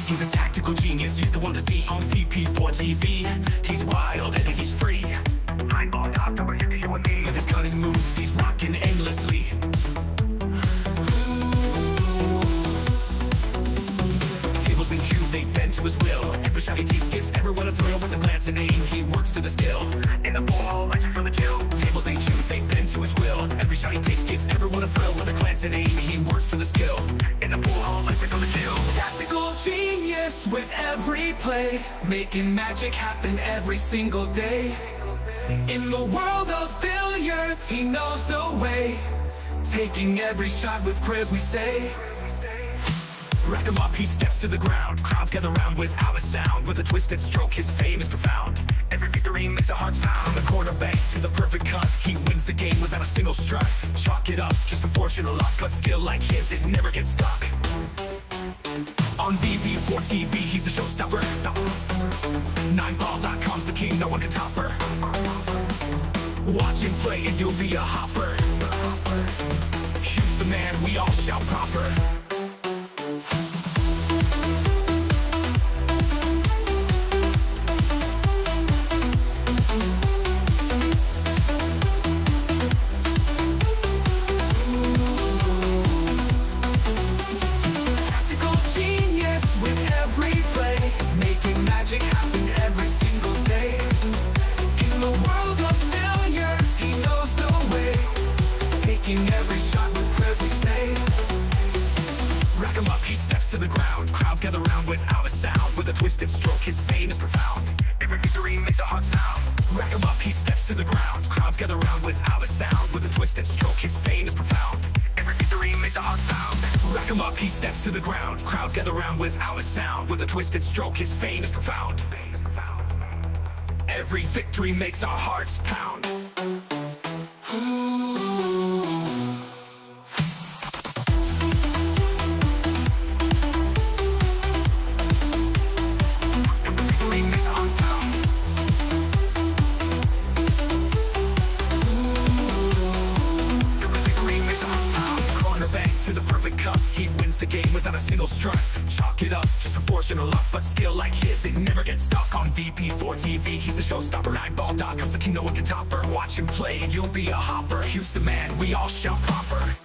He's a tactical genius, he's the one to see on VP4TV. He's wild and he's free. Eyeball top number here to you and me. With his cunning moves, he's rocking aimlessly. Tables and cues, they bend to his will. Every shot he takes gives everyone a thrill. With a glance and aim, he works to the skill. In the ball, lights from the chill. Tables and cues, they bend to his will. Every shot he takes gives everyone a thrill. With a glance and aim, he works for the skill. In the ball, lights from the chill. Tactical genius with every play, making magic happen every single day. In the world of billiards, he knows the way, taking every shot with prayers we say. Rack him up, he steps to the ground. Crowds gather round without a sound. With a twisted stroke, his fame is profound. Every victory makes our hearts pound. From the corner bank to the perfect cut, he wins the game without a single strut. Chalk it up, just for fortune or luck, but skill like his, it never gets stuck. On VP4TV, he's the showstopper. 9ball.com's the king, no one can top her. Watch him play and you'll be a hopper. He's the man, we all shout proper. Magic happen every single day. In the world of billiards, he knows the way, taking every shot with prayers we say. Rack him up, he steps to the ground. Crowds gather round without a sound. With a twisted stroke, his fame is profound. Every victory makes our hearts pound. Rack him up, he steps to the ground. Crowds gather round without a sound. With a twisted stroke, his fame is profound. Every victory makes our hearts pound. Rack him up, he steps to the ground. Crowds gather round without a sound. With a twisted stroke, his fame is profound. Every victory makes our hearts pound. He wins the game without a single strut. Chalk it up, just a fortune or luck, but skill like his, it never gets stuck. On VP4TV, he's the showstopper. 9ball.com's the king, no one can top her. Watch him play and you'll be a hopper. He's the man, we all shout proper.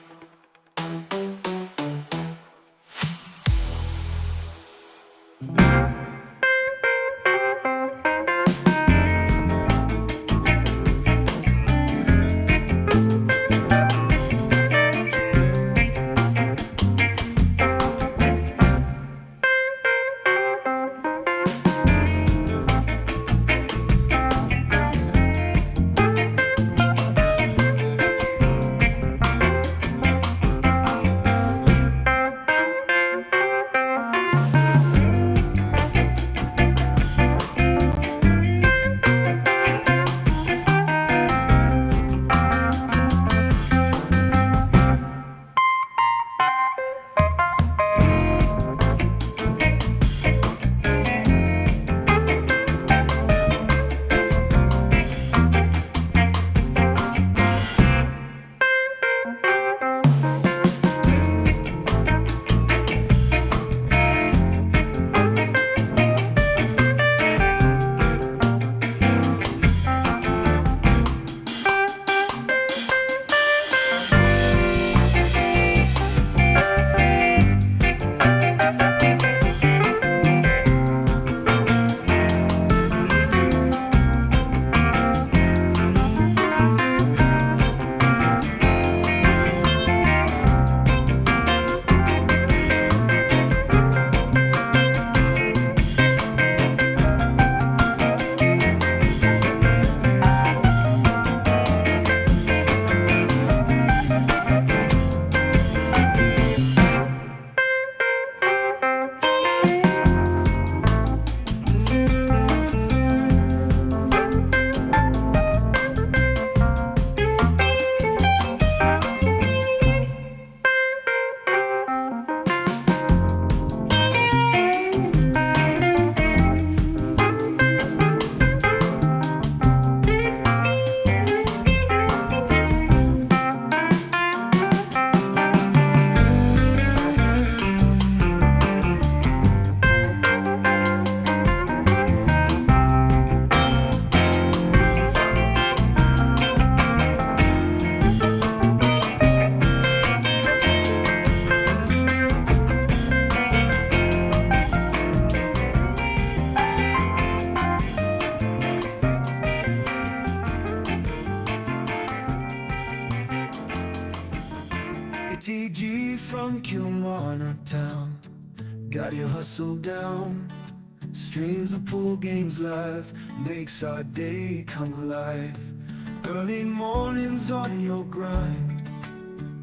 got your hustle down. Streams the pool games live, makes our day come alive. Early mornings on your grind,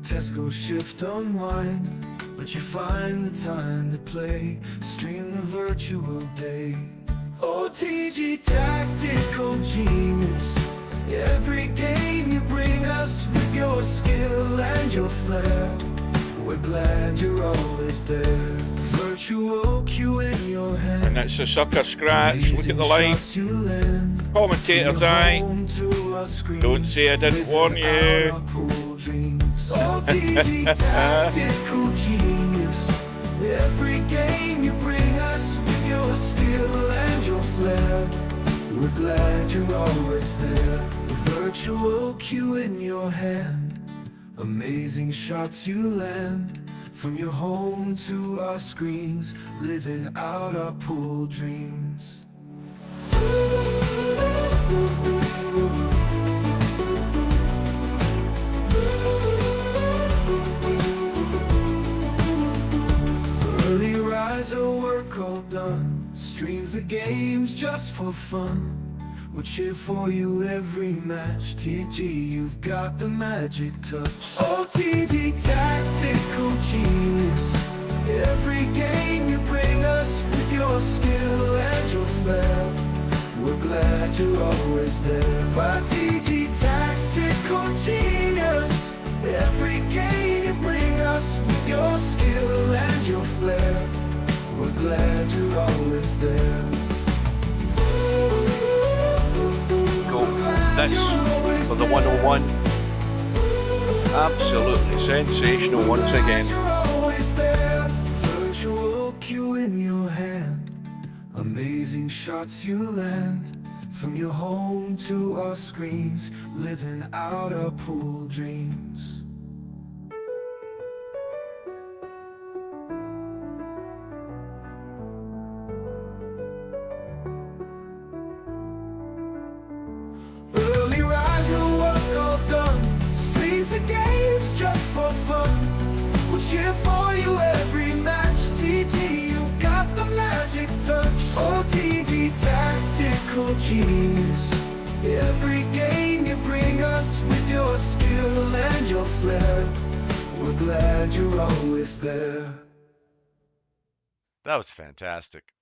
Tesco shift unwind, but you find the time to play, stream the virtual day. OTG tactical genius, every game you bring us with your skill and your flair. We're glad you're always there. Virtual cue in your hand. And it's a sucker scratch. Look at the line. Commentator's eye. Don't say I didn't warn you. OTG tactical genius, every game you bring us with your skill and your flair. We're glad you're always there. Virtual cue in your hand, amazing shots you land. From your home to our screens, living out our pool dreams. Early riser, work all done, streams the games just for fun. We'll cheer for you every match. TG, you've got the magic touch. OTG tactical genius, every game you bring us with your skill and your flair. We're glad you're always there. OTG tactical genius, every game you bring us with your skill and your flair. We're glad you're always there. This for the 101. Absolutely sensational once again. Virtual cue in your hand, amazing shots you land. From your home to our screens, living out our pool dreams. Just for fun, we'll cheer for you every match. TG, you've got the magic touch. OTG tactical genius, every game you bring us with your skill and your flair. We're glad you're always there. That was fantastic.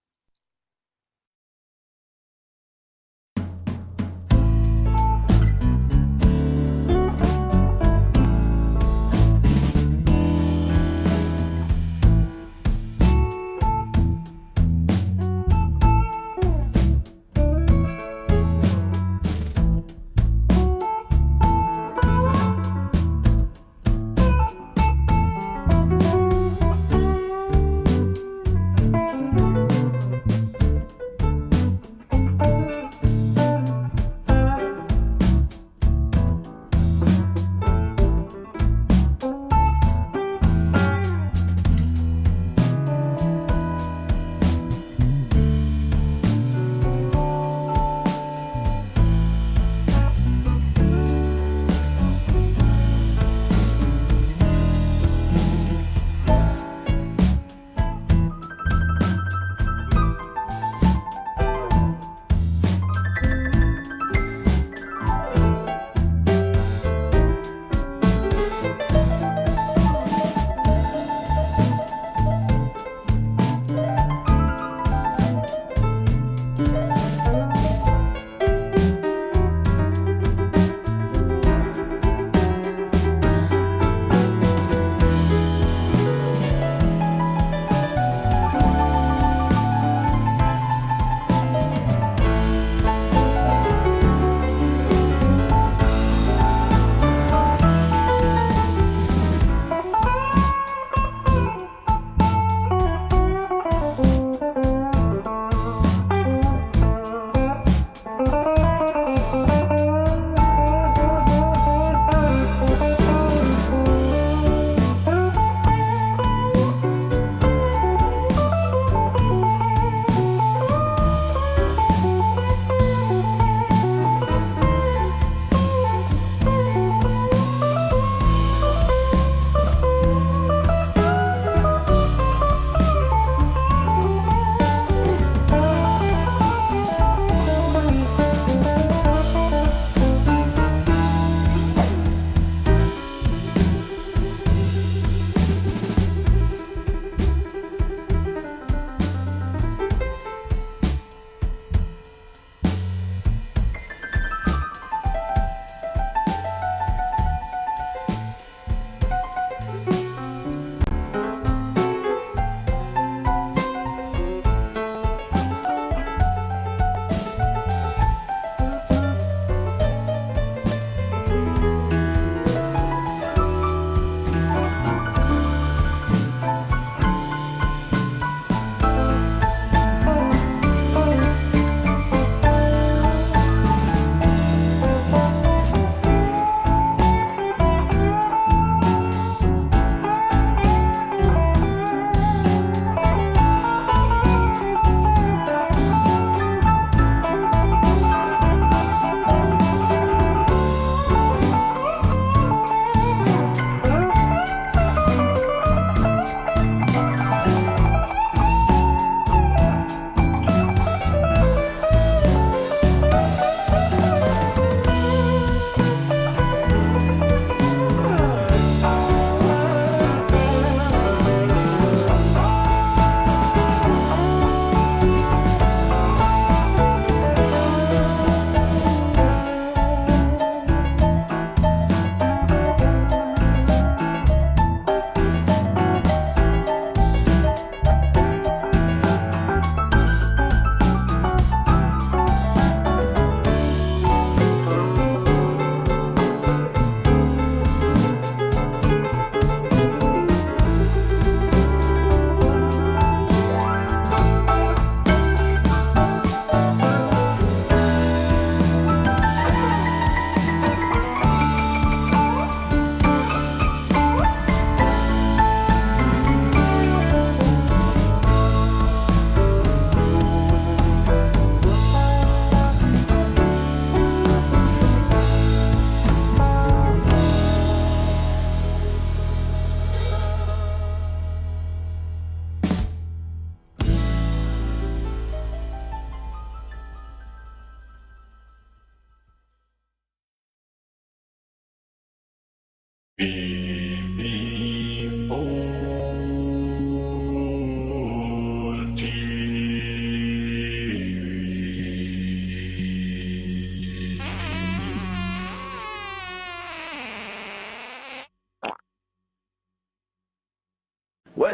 Where's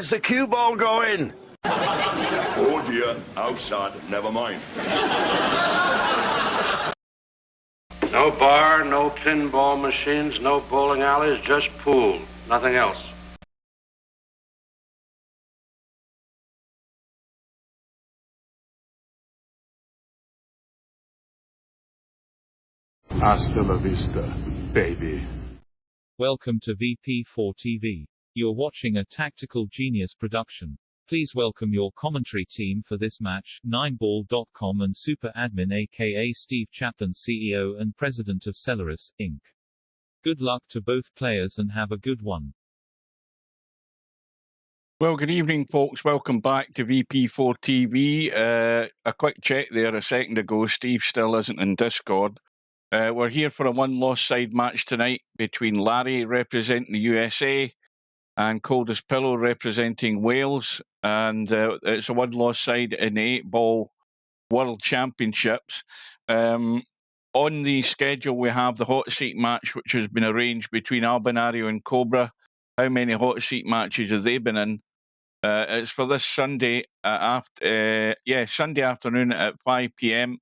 the cue ball going? Oh dear, outside, never mind. No bar, no pinball machines, no bowling alleys, just pool. Nothing else. Hasta la vista, baby. Welcome to VP4TV. You're watching a Tactical Genius production. Please welcome your commentary team for this match, 9ball.com and Super Admin aka Steve Chaplin, CEO and President of Celeris, Inc. Good luck to both players and have a good one. Well, good evening, folks. Welcome back to VP4TV. A quick check there a second ago. Steve still isn't in Discord. We're here for a one-loss side match tonight between Larry representing the USA and Coldest Pillow representing Wales. And it's a one-loss side in the 8-ball World Championships. On the schedule, we have the hot seat match, which has been arranged between Albinario and Cobra. How many hot seat matches have they been in? It's for this Sunday Sunday afternoon at 5 p.m.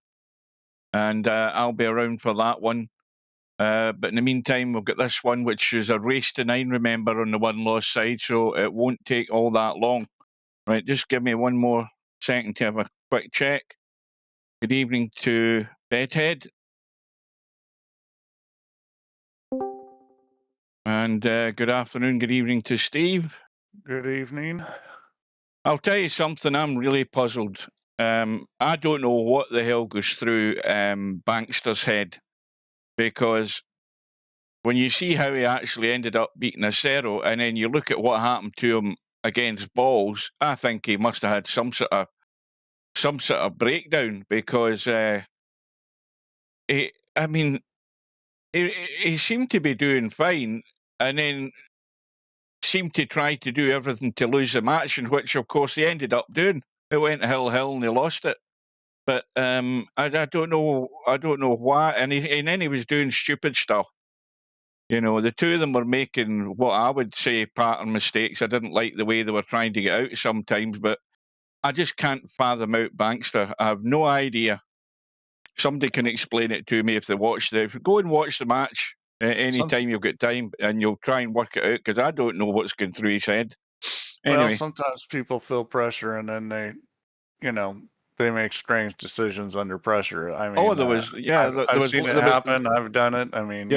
and I'll be around for that one. But in the meantime, we've got this one, which is a race to 9, remember, on the one-loss side, so it won't take all that long. Right, just give me one more second to have a quick check. Good evening to Bedhead. And good afternoon, good evening to Steve. Good evening. I'll tell you something, I'm really puzzled. I don't know what the hell goes through Bankster's head, because when you see how he actually ended up beating Acero, and then you look at what happened to him against Balls, I think he must have had some sort of breakdown, because he seemed to be doing fine, and then seemed to try to do everything to lose the match, in which, of course, he ended up doing. It went hill and they lost it. But I don't know why, and then he was doing stupid stuff. You know, the two of them were making what I would say pattern mistakes. I didn't like the way they were trying to get out sometimes, but I just can't fathom out Bankster. I have no idea. Somebody can explain it to me if they watched it. If you go and watch the match any time you've got time, and you'll try and work it out, because I don't know what's going through his head. Anyway. Well, sometimes people feel pressure, and then they make strange decisions under pressure. I mean, there was, I've seen it happen. I've done it. I mean,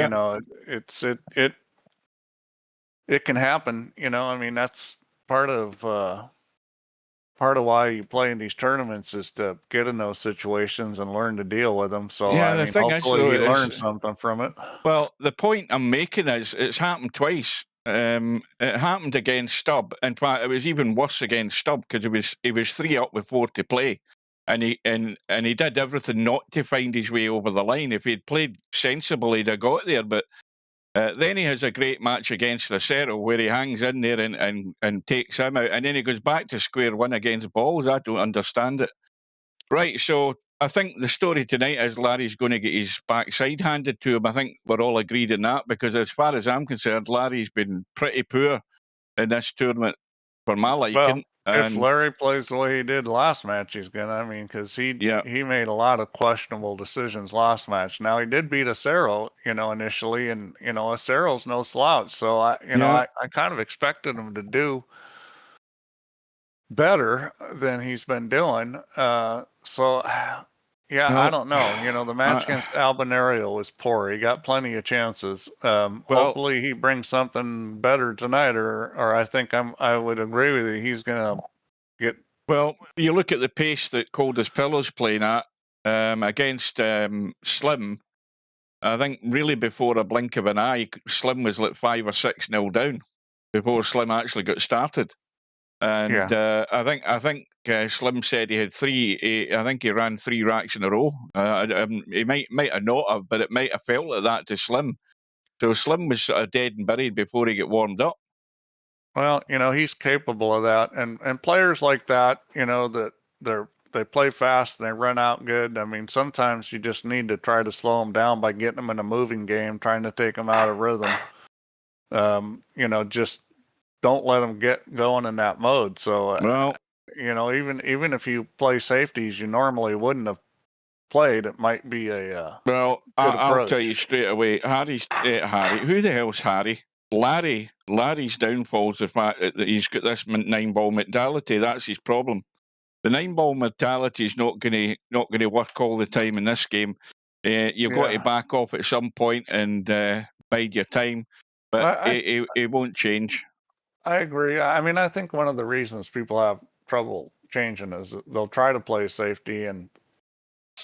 it can happen. I mean, that's part of why you play in these tournaments, is to get in those situations and learn to deal with them. So hopefully he learned something from it. Well, the point I'm making is it's happened twice. It happened against Stubb. In fact, it was even worse against Stubb, because he was 3 up with 4 to play, and he did everything not to find his way over the line. If he'd played sensibly, he'd have got there. But then he has a great match against Acero, where he hangs in there and takes him out, and then he goes back to square one against Balls. I don't understand it. Right, so I think the story tonight is Larry's going to get his backside handed to him. I think we're all agreed in that, because as far as I'm concerned, Larry's been pretty poor in this tournament for my liking. Well, if Larry plays the way he did last match, he's gonna. I mean, because he made a lot of questionable decisions last match. Now, he did beat Acero, initially, and Acero's no slouch. So I kind of expected him to do better than he's been doing. I don't know. The match against Albinario was poor. He got plenty of chances. Hopefully he brings something better tonight, or I think I would agree with you. He's gonna get. Well, you look at the pace that Coldest Pillow's playing at against Slim. I think really before a blink of an eye, Slim was like 5 or 6-0 down before Slim actually got started. And I think Slim said he had 3. I think he ran 3 racks in a row. He might have not have, but it might have felt like that to Slim. So Slim was sort of dead and buried before he got warmed up. Well, he's capable of that, and players like that, that they play fast and they run out good. I mean, sometimes you just need to try to slow them down by getting them in a moving game, trying to take them out of rhythm. Just don't let them get going in that mode. So, Well, even if you play safeties you normally wouldn't have played, it might be a well, good I'll approach. tell you straight away. Harry. Who the hell's Harry? Larry's downfall's the fact that he's got this 9-ball mentality. That's his problem. The 9-ball mentality is not going to work all the time in this game. You've got to back off at some point and bide your time, but it won't change. I agree. I mean, I think one of the reasons people have trouble changing is that they'll try to play safety and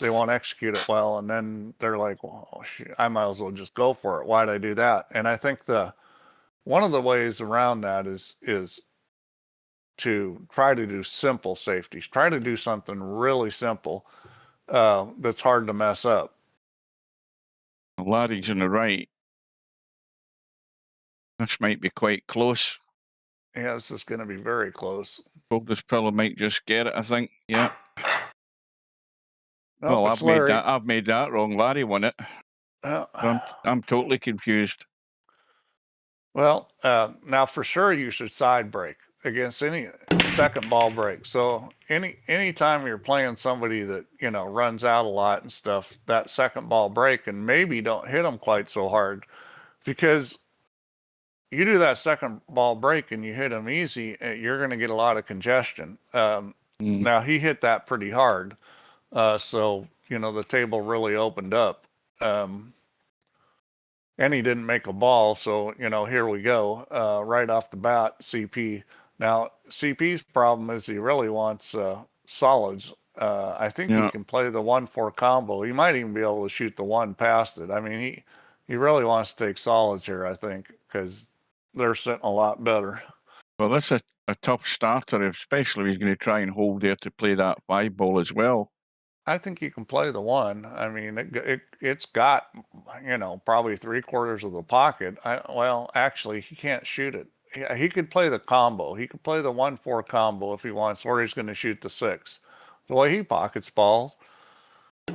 they won't execute it well, and then they're like, "Well, shit, I might as well just go for it. Why'd I do that?" And I think one of the ways around that is to try to do simple safeties. Try to do something really simple that's hard to mess up. Larry's on the right. This might be quite close. Yeah, this is going to be very close. Coldest fellow might just get it, I think. Yeah. Nope, Well, I've made that wrong. Larry won it. I'm totally confused. Well, now for sure you should side break against any second ball break. So anytime you're playing somebody that runs out a lot and stuff, that second ball break, and maybe don't hit them quite so hard, because you do that second ball break and you hit them easy, you're going to get a lot of congestion. Now he hit that pretty hard, so the table really opened up. And he didn't make a ball, so here we go. Right off the bat, CP. Now CP's problem is he really wants solids. I think he can play the 1-4 combo. He might even be able to shoot the 1 past it. I mean, he really wants to take solids here, I think, because they're sitting a lot better. Well, that's a tough starter, especially if he's going to try and hold there to play that 5-ball as well. I think you can play the 1. I mean, it's got, probably 3/4 of the pocket. Well, actually, he can't shoot it. He could play the combo. He could play the 1-4 combo if he wants, or he's going to shoot the 6. The way he pockets balls, the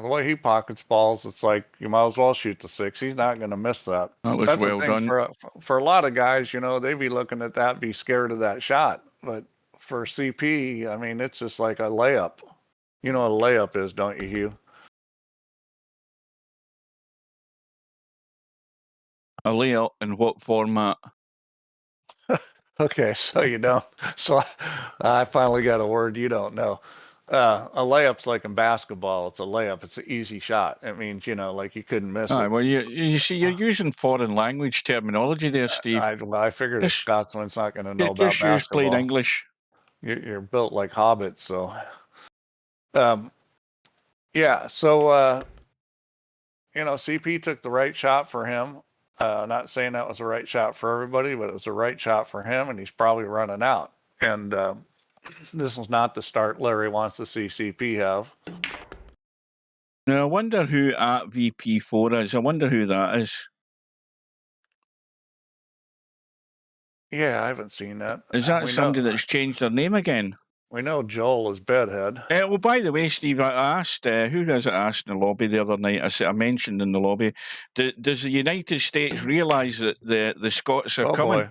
way he pockets balls, it's like you might as well shoot the 6. He's not going to miss that. That was That's well the thing done. For a lot of guys, they'd be looking at that, be scared of that shot, but for CP, I mean, it's just like a layup. You know what a layup is, don't you, Hugh? A layup in what format? Okay, so you don't. So I finally got a word you don't know. A layup's like in basketball. It's a layup. It's an easy shot. It means, like you couldn't miss it. Well, you see, you're using foreign language terminology there, Steve. I figured a Scotsman's not going to know about just basketball. use plain English. You're built like hobbits, so. Yeah, so, CP took the right shot for him. Not saying that was the right shot for everybody, but it was the right shot for him, and he's probably running out. And this is not the start Larry wants to see CP have. Now, I wonder who at VP4 is. I wonder who that is. Yeah, I haven't seen that. Is that somebody that's changed their name again? We know Joel is Bedhead. Well, by the way, Steve, I asked, who was it asked in the lobby the other night? I mentioned in the lobby, does the United States realise that the Scots are coming? Boy.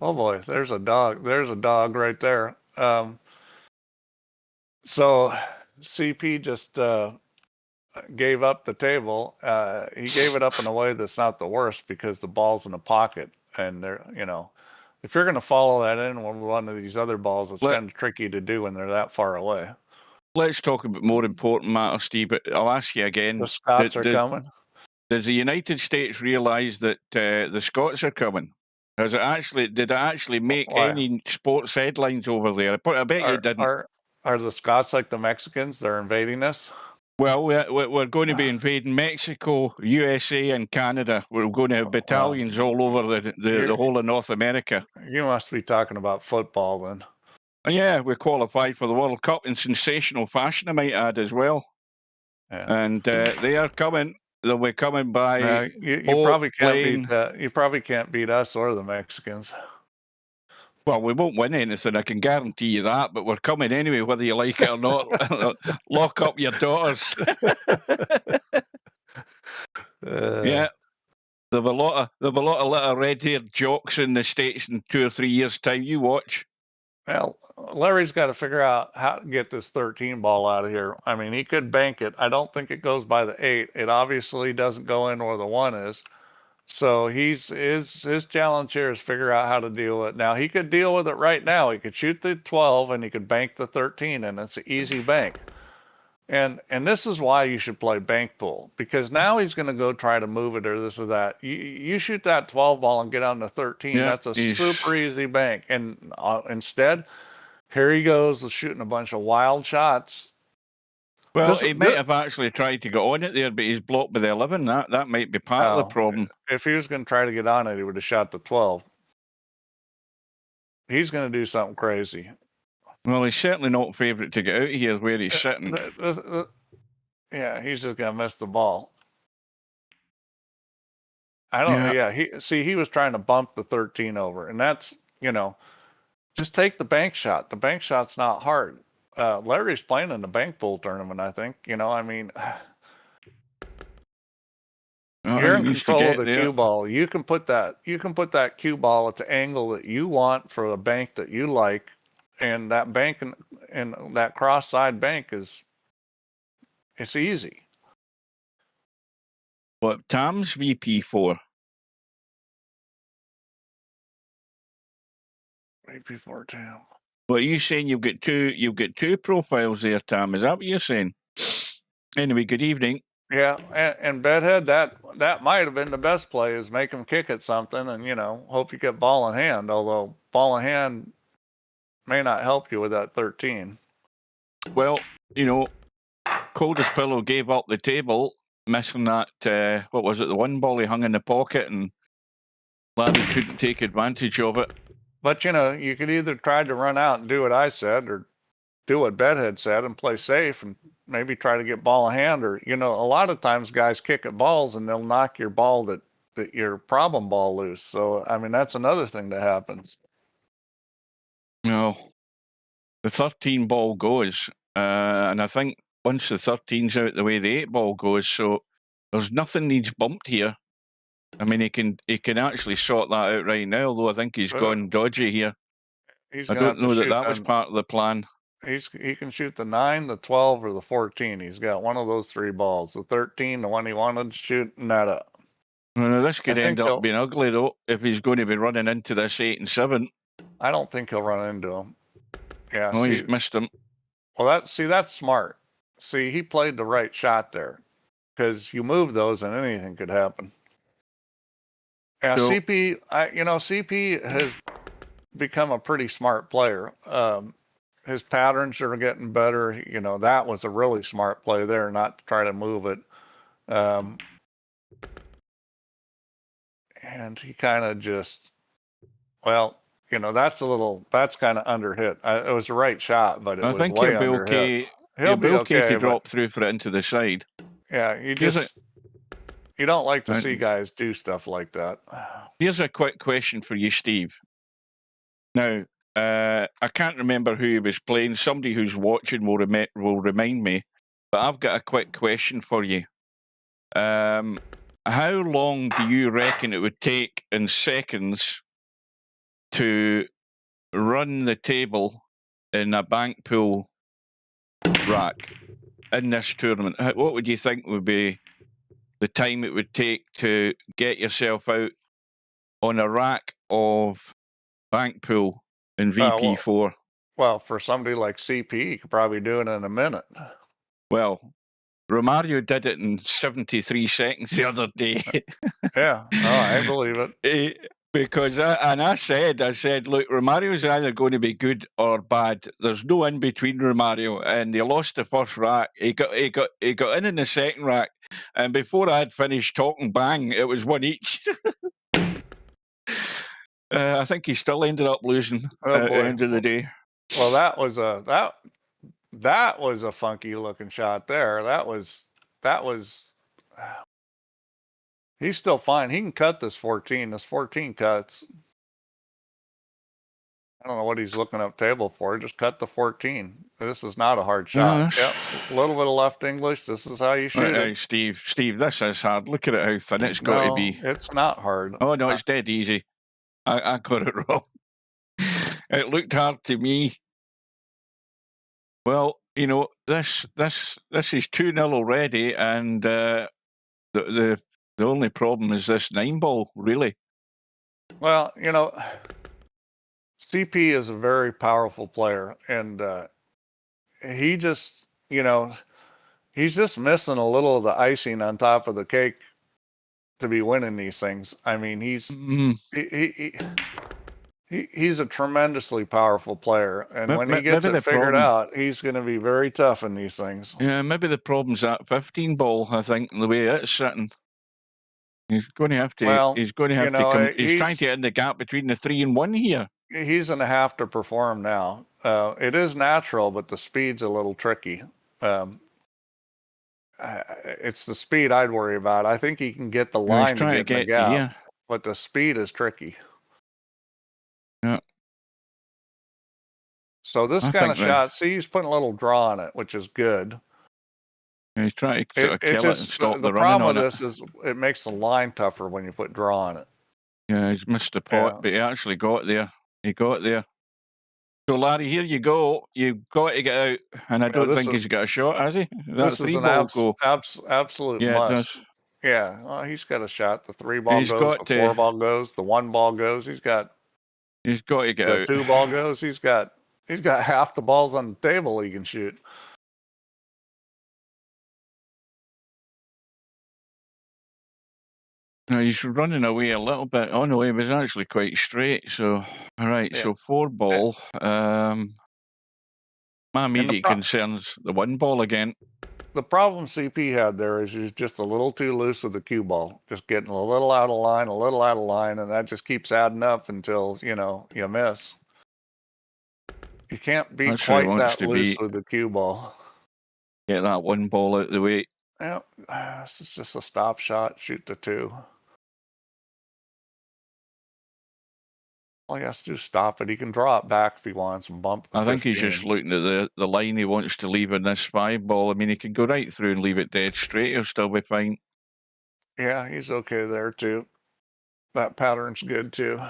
Oh boy, there's a dog. There's a dog right there. So CP just gave up the table. He gave it up in a way that's not the worst, because the ball's in the pocket, and they're, if you're going to follow that in with one of these other balls, it's kind of tricky to do when they're that far away. Let's talk about more important matters, Steve, but I'll ask you again. The Scots are coming? Does the United States realise that the Scots are coming? Did it actually make any sports headlines over there? I bet you didn't. Are the Scots like the Mexicans? They're invading us? Well, we're going to be invading Mexico, USA, and Canada. We're going to have battalions all over the whole of North America. You must be talking about football then. And yeah, we qualified for the World Cup in sensational fashion, I might add, as well. Yeah. And they are coming. they'll be coming by. You boat, probably can't plane. beat that. You probably can't beat us or the Mexicans. Well, we won't win anything, I can guarantee you that, but we're coming anyway, whether you like it or not. Lock up your daughters. Yeah. There'll be a lot of little red-haired jocks in the States in 2 or 3 years' time. You watch. Well, Larry's got to figure out how to get this 13 ball out of here. I mean, he could bank it. I don't think it goes by the 8. It obviously doesn't go in where the 1 is. So his challenge here is figure out how to deal with it. Now, he could deal with it right now. He could shoot the 12 and he could bank the 13, and it's an easy bank. And this is why you should play bank pool, because now he's going to go try to move it or this or that. You shoot that 12 ball and get on the 13. Yeah, That's a super easy bank. And instead, here he goes shooting a bunch of wild shots. Well, he might have actually tried to get on it there, but he's blocked by the 11. That might be part of the problem. If he was going to try to get on it, he would have shot the 12. He's going to do something crazy. Well, he's certainly not favourite to get out of here where he's sitting. Yeah, he's just going to miss the ball. I don't know. Yeah, he was trying to bump the 13 over, and that's, just take the bank shot. The bank shot's not hard. Larry's playing in the bank pool tournament, I think. I mean, you're in control of the cue ball. You can put that cue ball at the angle that you want for a bank that you like, and that bank and that cross side bank it's easy. But Tam's VP4. VP4 Tam. What are you saying? You've got two profiles there, Tam. Is that what you're saying? Anyway, good evening. Yeah, and Bedhead, that might have been the best play, is make him kick at something and, hope you get ball in hand, although ball in hand may not help you with that 13. Well, Coldest Pillow gave up the table, missing that, what was it, the 1 ball he hung in the pocket, and Larry couldn't take advantage of it. But, you could either try to run out and do what I said, or do what Bedhead said and play safe and maybe try to get ball in hand, or, a lot of times guys kick at balls and they'll knock your ball that your problem ball loose. So, I mean, that's another thing that happens. No. The 13 ball goes, and I think once the 13's out the way, the 8 ball goes, so there's nothing needs bumped here. I mean, he can actually sort that out right now, although I think he's gone dodgy here. I don't know that was part of the plan. He can shoot the 9, the 12, or the 14. He's got one of those 3 balls. The 13, the one he wanted to shoot, and that up. Well, this could end up being ugly, though, if he's going to be running into this 8 and 7. I don't think he'll run into him. Yeah. Oh, he's missed him. Well, that's smart. See, he played the right shot there, because you move those and anything could happen. Yeah, so, CP has become a pretty smart player. His patterns are getting better. That was a really smart play there, not to try to move it. And he kind of just, that's kind of underhit. It was the right shot, but I think he'll be okay. He'll be okay to drop through for it into the side. Yeah, you don't like to see guys do stuff like that. Here's a quick question for you, Steve. Now, I can't remember who he was playing. Somebody who's watching will remind me. But I've got a quick question for you. How long do you reckon it would take in seconds to run the table in a bank pool rack in this tournament? What would you think would be the time it would take to get yourself out on a rack of bank pool in VP4? Well, for somebody like CP, you could probably do it in a minute. Well, Romario did it in 73 seconds the other day. Yeah, I believe it. Because I said, look, Romario's either going to be good or bad. There's no in between Romario, and he lost the first rack. He got in the second rack, and before I had finished talking, bang, it was 1 each. I think he still ended up losing at the end of the day. Well, that was a funky looking shot there. That was He's still fine. He can cut this 14. This 14 cuts. I don't know what he's looking up table for. Just cut the 14. This is not a hard shot. Yep. A little bit of left English. This is how you shoot it. Steve, this is hard. Look at it, how thin it's got to be. It's not hard. Oh, no, it's dead easy. I got it wrong. It looked hard to me. Well, you know, this is 2-0 already, and the only problem is this 9-ball, really. Well, you know, CP is a very powerful player, and he just, you know, he's just missing a little of the icing on top of the cake to be winning these things. I mean, he's a tremendously powerful player, and when he gets it figured out, he's going to be very tough in these things. Yeah, maybe the problem's that 15-ball. I think the way it's sitting, he's going to have to. Well, he's going to have to come. He's trying to get in the gap between the 3 and 1 here. He's going to have to perform now. It is natural, but the speed's a little tricky. It's the speed I'd worry about. I think he can get the line to get in the gap, but the speed is tricky. Yeah. So this kind of shot, see, he's putting a little draw on it, which is good. He's trying to sort of kill it and stop the running on it. The problem with this is it makes the line tougher when you put draw on it. Yeah, he's missed the pot, but he actually got there. He got there. So, Larry, here you go. You've got to get out, and I don't think he's got a shot, has he? This is an absolute must. Yeah, well, he's got a shot. The 3-ball goes, the 4-ball goes, the 1-ball goes. He's got to get out. The 2-ball goes. He's got half the balls on the table he can shoot. No, he's running away a little bit. Oh no, he was actually quite straight. So, all right. Yeah. So 4-ball. My immediate concern's the 1-ball again. The problem CP had there is he's just a little too loose with the cue ball, just getting a little out of line, and that just keeps adding up until you miss. You can't be quite that loose with the cue ball. Get that 1-ball out of the way. Yeah, this is just a stop shot. Shoot the 2. All he has to do is stop it. He can draw it back if he wants and bump the 15. I think he's just looking at the line he wants to leave in this 5-ball. I mean, he can go right through and leave it dead straight. He'll still be fine. Yeah, he's okay there too. That pattern's good too.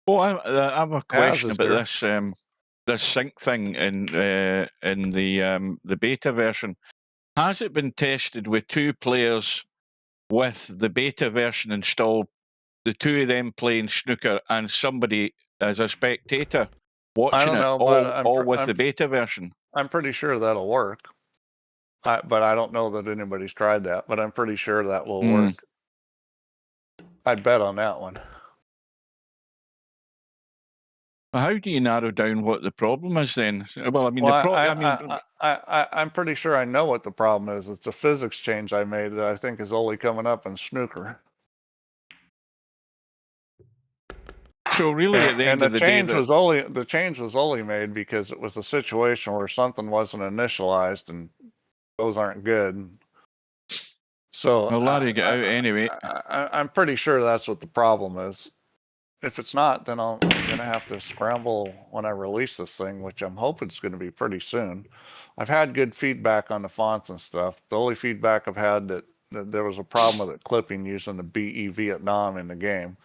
Oh, I have a question about this sync thing in the beta version. Has it been tested with 2 players with the beta version installed? The 2 of them playing snooker and somebody as a spectator watching all with the beta version. I'm pretty sure that'll work. But I don't know that anybody's tried that, but I'm pretty sure that will work. I'd bet on that one. How do you narrow down what the problem is then? Well, I mean, I'm pretty sure I know what the problem is. It's a physics change I made that I think is only coming up in snooker. So really, at the end of the day, the change was only made because it was a situation where something wasn't initialized, and those aren't good. So well, Larry get out anyway. I'm pretty sure that's what the problem is. If it's not, then I'm gonna have to scramble when I release this thing, which I'm hoping is going to be pretty soon. I've had good feedback on the fonts and stuff. The only feedback I've had that there was a problem with it clipping using the BE Vietnam in the game.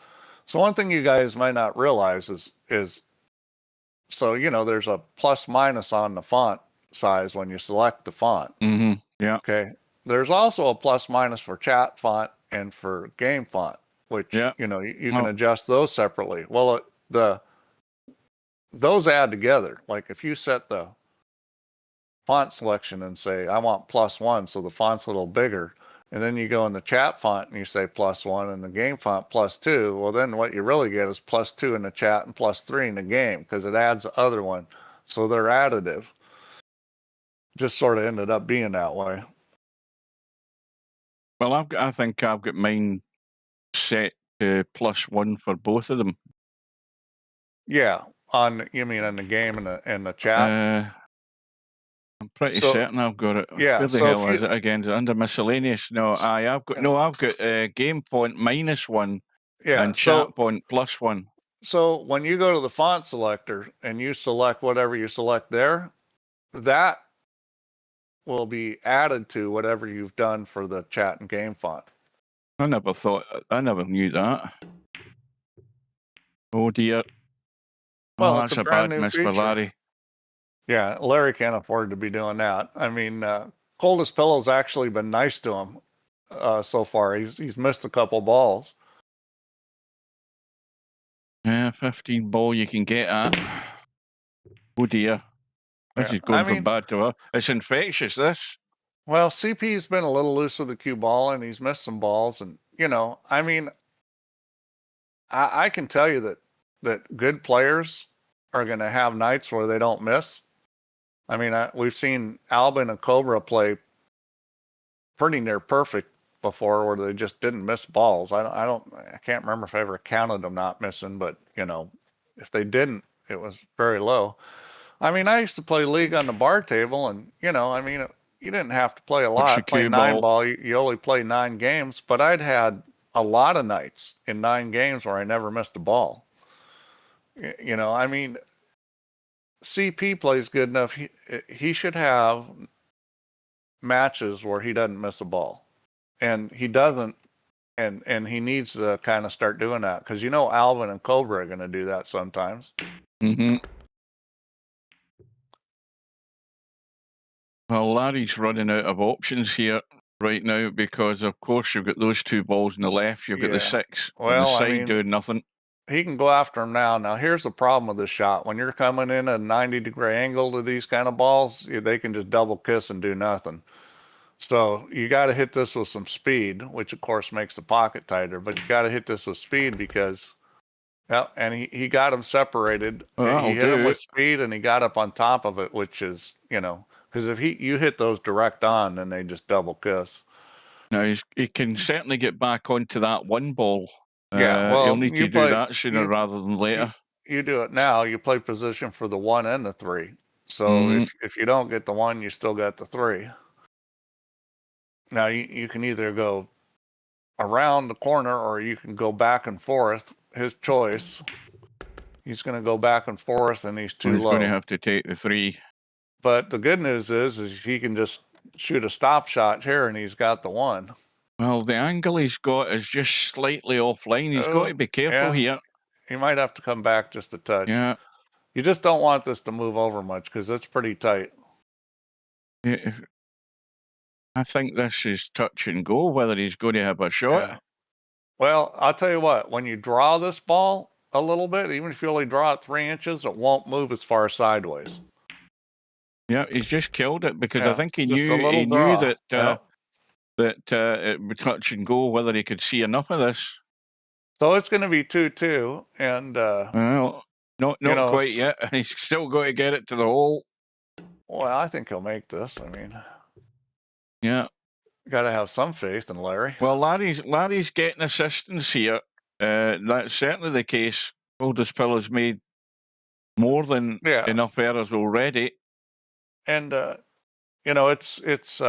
So one thing you guys might not realize is so there's a plus minus on the font size when you select the font. Mm-hmm. Yeah. Okay. There's also a plus minus for chat font and for game font, which you can adjust those separately. Well, those add together. Like if you set the font selection and say I want +1, so the font's a little bigger. And then you go in the chat font and you say +1 and the game font +2. Well, then what you really get is +2 in the chat and +3 in the game because it adds the other one. So they're additive. Just sort of ended up being that way. Well, I think I've got mine set to +1 for both of them. Yeah, you mean in the game and the chat? I'm pretty certain I've got it. Yeah. Where the hell is it again? Is it under miscellaneous? No, I've got game font -1 and chat font +1. So when you go to the font selector and you select whatever you select there, that will be added to whatever you've done for the chat and game font. I never knew that. Oh dear. Well, that's a bad miss for Larry. Yeah, Larry can't afford to be doing that. I mean, Coldest Pillow's actually been nice to him so far. He's missed a couple balls. Yeah, 15 ball you can get at. Oh dear. This is going from bad to worse. It's infectious, this. Well, CP's been a little loose with the cue ball, and he's missed some balls. And, I mean, I can tell you that good players are going to have nights where they don't miss. I mean, we've seen Albin and Cobra play pretty near perfect before, where they just didn't miss balls. I can't remember if I ever counted them not missing, but if they didn't, it was very low. I mean, I used to play league on the bar table, and I mean, you didn't have to play a lot. Play 9-ball, you only play 9 games, but I'd had a lot of nights in 9 games where I never missed a ball. I mean, CP plays good enough. He should have matches where he doesn't miss a ball, and he doesn't, and he needs to kind of start doing that, because Alvin and Cobra are going to do that sometimes. Well, Larry's running out of options here right now, because of course you've got those 2 balls on the left, you've got the 6 on the side doing nothing. He can go after him now. Now, here's the problem with this shot. When you're coming in a 90-degree angle to these kind of balls, they can just double kiss and do nothing. So you got to hit this with some speed, which of course makes the pocket tighter, but you got to hit this with speed, because, and he got him separated. Well, he hit him with speed, and he got up on top of it, which is, because if you hit those direct on, then they just double kiss. Now, he can certainly get back onto that 1 ball. Yeah, well, he'll need to do that sooner rather than later. You do it now. You play position for the 1 and the 3. So if you don't get the 1, you still got the 3. Now you can either go around the corner, or you can go back and forth. His choice. He's going to go back and forth, and he's too low. He's going to have to take the 3. But the good news is he can just shoot a stop shot here, and he's got the 1. Well, the angle he's got is just slightly offline. He's got to be careful here. He might have to come back just a touch. Yeah. You just don't want this to move over much, because it's pretty tight. Yeah. I think this is touch and go, whether he's going to have a shot. Yeah. Well, I'll tell you what, when you draw this ball a little bit, even if you only draw it 3 inches, it won't move as far sideways. Yeah, he's just killed it, because I think he knew that it would touch and go, whether he could see enough of this. So it's going to be 2-2, and well, not quite yet. He's still got to get it to the hole. Well, I think he'll make this. I mean, yeah, got to have some faith in Larry. Well, Larry's getting assistance here. That's certainly the case. Coldest Pillow's made more than enough errors already. And it's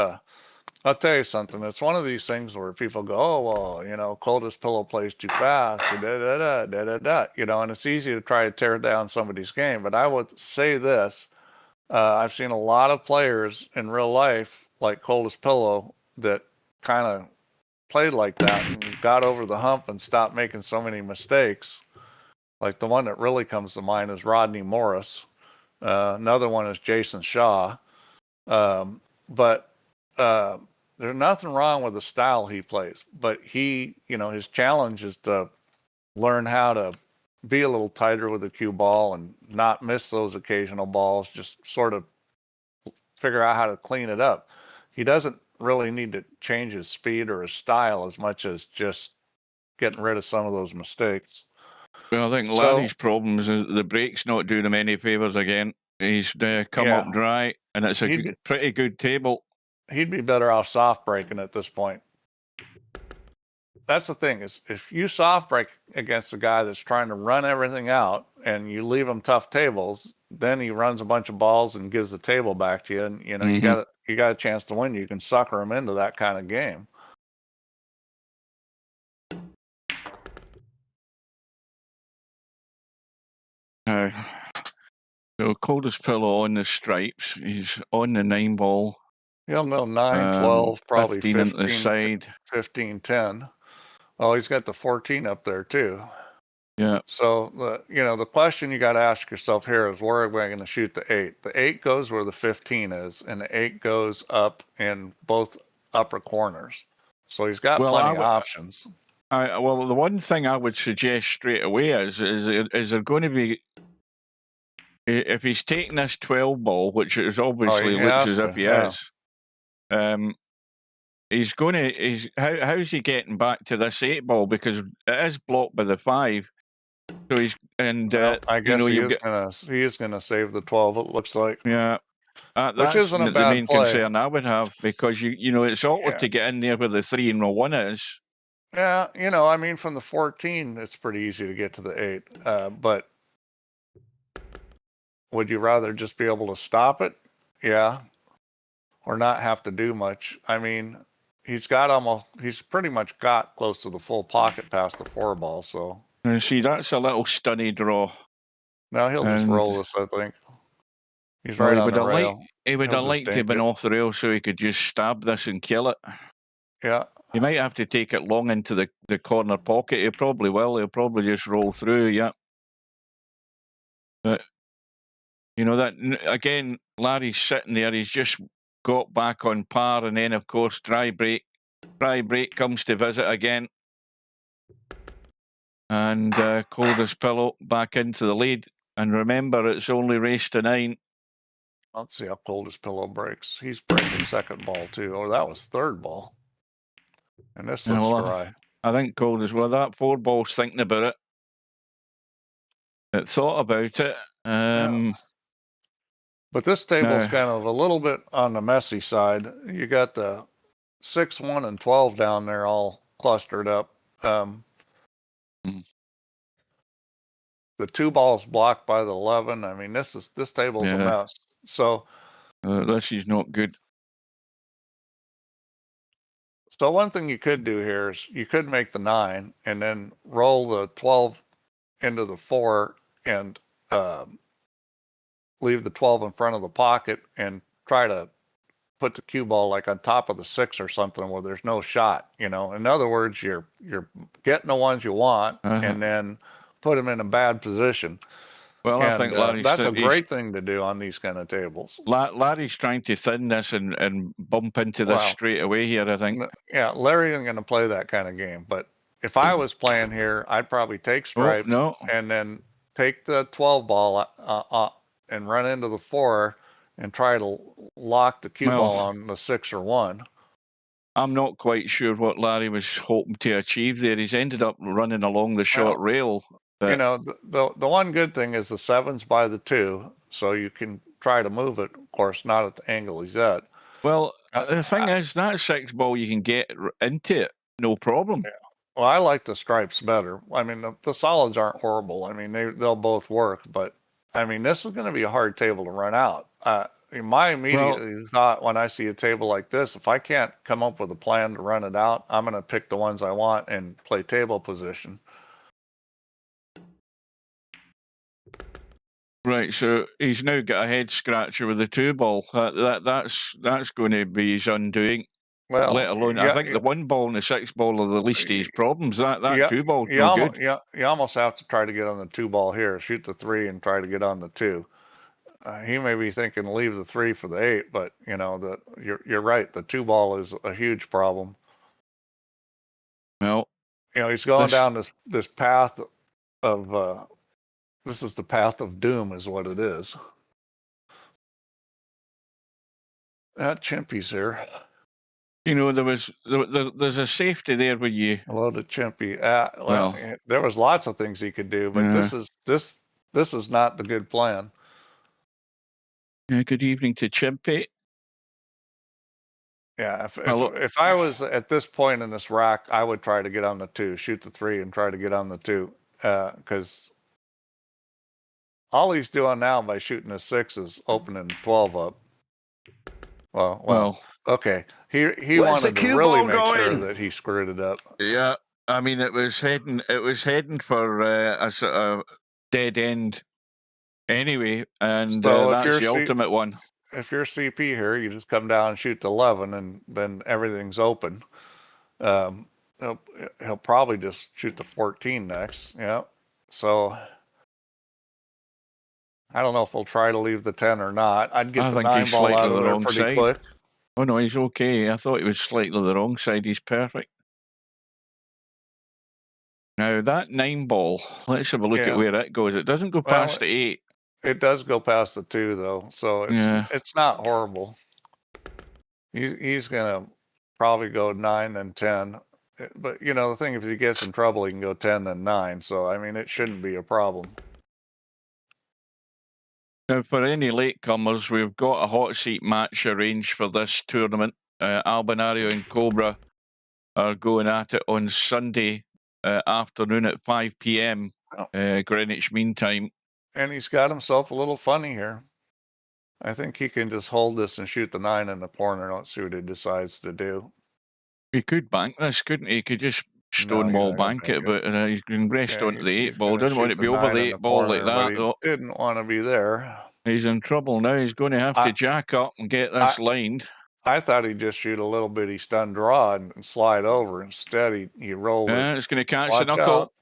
I'll tell you something. It's one of these things where people go, "Oh, well, Coldest Pillow plays too fast," and and it's easy to try to tear down somebody's game. But I would say this: I've seen a lot of players in real life, like Coldest Pillow, that kind of played like that and got over the hump and stopped making so many mistakes. Like the one that really comes to mind is Rodney Morris. Another one is Jason Shaw. But there's nothing wrong with the style he plays, but his challenge is to learn how to be a little tighter with the cue ball and not miss those occasional balls, just sort of figure out how to clean it up. He doesn't really need to change his speed or his style as much as just getting rid of some of those mistakes. Well, I think Larry's problem is the break's not doing him any favours again. He's come up dry, and it's a pretty good table. He'd be better off soft breaking at this point. That's the thing, is if you soft break against a guy that's trying to run everything out and you leave him tough tables, then he runs a bunch of balls and gives the table back to you, and you know you got a chance to win. You can sucker him into that kind of game. So Coldest pillow on the stripes. He's on the 9 ball. He'll know 9, 12, probably 15 into the 15, side. 15, 10. Oh, he's got the 14 up there too. Yeah. So the question you got to ask yourself here is, where are we going to shoot the 8? The 8 goes where the 15 is, and the 8 goes up in both upper corners. So he's got plenty of options. Well, the one thing I would suggest straight away is there going to be, if he's taking this 12 ball, which is obviously looks as if he is, he's going to. How's he getting back to this 8 ball, because it is blocked by the 5. So he's I guess he is gonna save the 12. It looks like. Yeah. That's which isn't a bad the main play. concern I would have, because it's awkward to get in there where the 3 and the 1 is. Yeah, I mean, from the 14, it's pretty easy to get to the 8. But would you rather just be able to stop it? Yeah. Or not have to do much? I mean, he's pretty much got close to the full pocket past the 4 ball, so. See, that's a little stunny draw. No, he'll just roll this, I think. He's right on the rail. He would have liked to have been off the rail so he could just stab this and kill it. Yeah. He might have to take it long into the corner pocket. He probably will. He'll probably just roll through, yeah. But, that, again, Larry's sitting there. He's just got back on par, and then, of course, dry break. Dry break comes to visit again. And Coldest pillow back into the lead. And remember, it's only race to 9. Let's see how Coldest pillow breaks. He's breaking second ball, too. Oh, that was third ball. And this looks dry. I think Coldest, that 4 ball's thinking about it. It thought about it. But this table's kind of a little bit on the messy side. You got the 6, 1, and 12 down there all clustered up. The 2 balls blocked by the 11. I mean, this table's a mess. So this is not good. So one thing you could do here is you could make the 9 and then roll the 12 into the 4 and leave the 12 in front of the pocket and try to put the cue ball like on top of the 6 or something where there's no shot. In other words, you're getting the ones you want and then put them in a bad position. Well, I think Larry's that's a great thing to do on these kind of tables. Larry's trying to thin this and bump into this straight away here, I think. Yeah, Larry isn't going to play that kind of game. But if I was playing here, I'd probably take stripes and then take the 12 ball and run into the 4 and try to lock the cue ball on the 6 or 1. I'm not quite sure what Larry was hoping to achieve there. He's ended up running along the short rail. But the one good thing is the 7's by the 2, so you can try to move it, of course, not at the angle he's at. Well, the thing is, that 6 ball, you can get into it, no problem. Yeah. Well, I like the stripes better. I mean, the solids aren't horrible. I mean, they'll both work, but I mean, this is going to be a hard table to run out. My immediate thought when I see a table like this, if I can't come up with a plan to run it out, I'm going to pick the ones I want and play table position. Right, so he's now got a head scratcher with the 2 ball. That's going to be his undoing. Well, let alone, I think the 1 ball and the 6 ball are the least of his problems. That 2 ball, no good. You almost have to try to get on the 2 ball here. Shoot the 3 and try to get on the 2. He may be thinking leave the 3 for the 8, but you're right. The 2 ball is a huge problem. Well, he's going down this path of. This is the path of doom, is what it is. That Chimpy's here. There's a safety there where you. Hello to Chimpy. Well, there was lots of things he could do, but this is not the good plan. Good evening to Chimpy. Yeah, if I was at this point in this rack, I would try to get on the 2, shoot the 3, and try to get on the 2, because. all he's doing now by shooting a 6 is opening 12 up. Well, okay. He Where's wanted the to cue really ball make sure going? that he screwed it up. Yeah, I mean, it was heading for a sort of dead end anyway, and So if that's you're the ultimate one. if you're CP here, you just come down and shoot to 11, and then everything's open. He'll probably just shoot the 14 next. Yeah. So I don't know if he'll try to leave the 10 or not. I'd get I the think 9 he's ball slightly out of the there wrong pretty side. quick. Oh no, he's okay. I thought he was slightly the wrong side. He's perfect. Now that 9 ball, let's have a look at where it goes. It doesn't go past the 8. It does go past the 2 though, so it's not horrible. He's gonna probably go 9 and 10, but you know the thing, if he gets in trouble, he can go 10 and 9. So I mean, it shouldn't be a problem. Now, for any latecomers, we've got a hot seat match arranged for this tournament. Albinario and Cobra are going at it on Sunday afternoon at 5 p.m. Greenwich Mean Time. And he's got himself a little funny here. I think he can just hold this and shoot the 9 in the corner. Let's see what he decides to do. He could bank this, couldn't he? He could just No, stonewall he's not gonna bank it, but he can rest Yeah, onto the 8 he's ball. gonna Doesn't want shoot to be over 9 the in 8 the ball like corner, that, but he though. didn't want to be there. He's in trouble now. He's going to have to jack up and get this lined. I thought he'd just shoot a little bitty stun draw and slide over. Instead, he rolled it. Yeah, it's going to catch Watch the knuckle.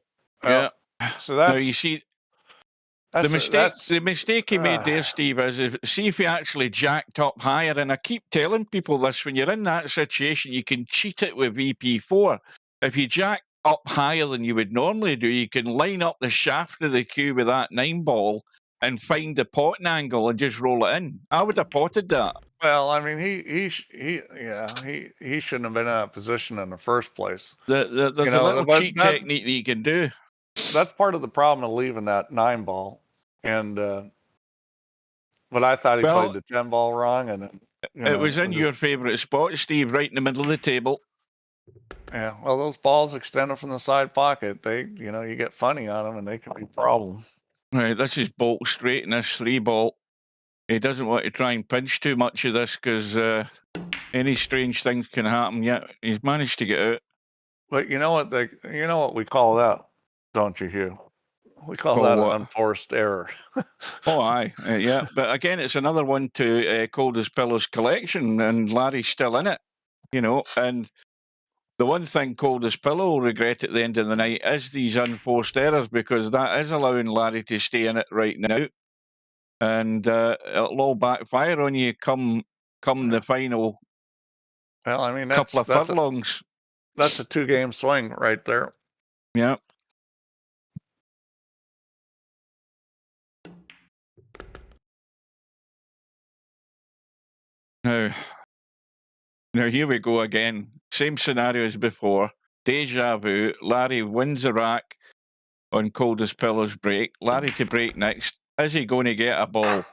out. Yeah. So that's now you see the mistake he made there, Steve, is see if he actually jacked up higher. And I keep telling people this: when you're in that situation, you can cheat it with VP4. If you jack up higher than you would normally do, you can line up the shaft of the cue with that 9 ball and find the potting angle and just roll it in. I would have potted that. Well, I mean, he shouldn't have been in that position in the first place. There's a little cheat technique that you can do. That's part of the problem of leaving that 9 ball, and but I thought he played the 10 ball wrong, and it was in your favourite spot, Steve, right in the middle of the table. Yeah, well, those balls extended from the side pocket, you get funny on them, and they can be a problem. Right, this is bolt straight in this 3 ball. He doesn't want to try and pinch too much of this because any strange things can happen. Yet he's managed to get out. But you know what we call that, don't you, Hugh? We call that an unforced error. Oh, aye, yeah. But again, it's another one to Coldest Pillows collection, and Larry's still in it, And the one thing Coldest Pillow will regret at the end of the night is these unforced errors, because that is allowing Larry to stay in it right now. And it'll all backfire on you come the final. Well, I mean, couple of furlongs. That's a 2-game swing right there. Yeah. Now here we go again. Same scenario as before. Deja vu. Larry wins the rack on Coldest Pillows break. Larry to break next. Is he going to get a ball?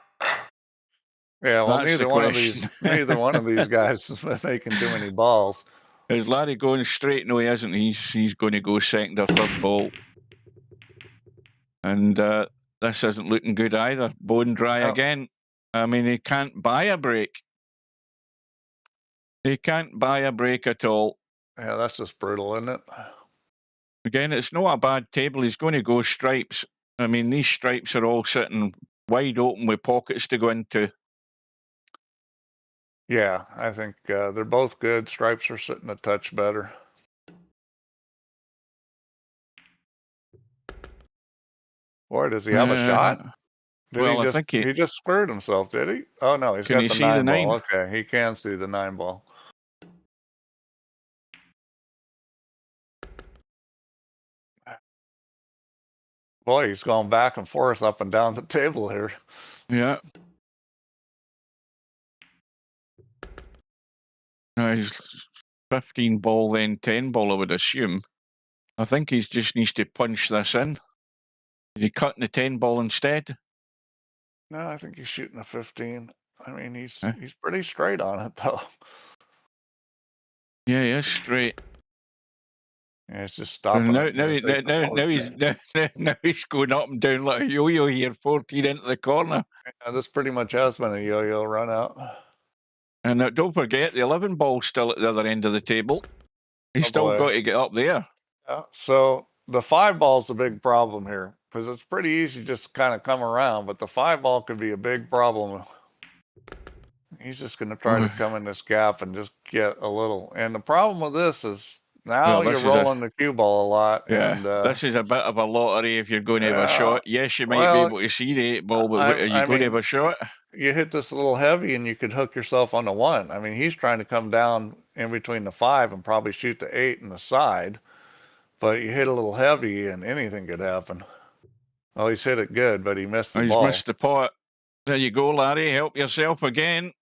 Yeah, well, neither one of these guys is making too many balls. Is Larry going straight? No, he isn't. He's going to go second or third ball. And this isn't looking good either. Bone dry again. I mean, he can't buy a break. He can't buy a break at all. Yeah, that's just brutal, isn't it? Again, it's not a bad table. He's going to go stripes. I mean, these stripes are all sitting wide open with pockets to go into. Yeah, I think they're both good. Stripes are sitting a touch better. Boy, does he have a shot? I think he just screwed himself, did he? Oh no, he's got the 9 ball. Okay, he can see the 9 ball. Boy, he's going back and forth up and down the table here. Yeah. He's 15 ball, then 10 ball, I would assume. I think he just needs to punch this in. Is he cutting the 10 ball instead? No, I think he's shooting a 15. I mean, he's pretty straight on it, though. Yeah, he is straight. Yeah, it's just stopping. Now he's going up and down like a yo-yo here, 14 into the corner. Yeah, this pretty much has been a yo-yo run out. And don't forget, the 11 ball's still at the other end of the table. He's still got to get up there. Yeah, so the 5 ball's the big problem here, because it's pretty easy just to kind of come around, but the 5 ball could be a big problem. He's just going to try to come in this gap and just get a little. And the problem with this is now you're rolling the cue ball a lot. Yeah, and, this is a bit of a lottery if you're going to have a shot. Yes, you might be able to see the 8 ball, but are you going to have a shot? You hit this a little heavy and you could hook yourself on the 1. I mean, he's trying to come down in between the 5 and probably shoot the 8 in the side, but you hit a little heavy and anything could happen. Well, he's hit it good, but he missed the ball. He's missed the pot. There you go, Larry. Help yourself again.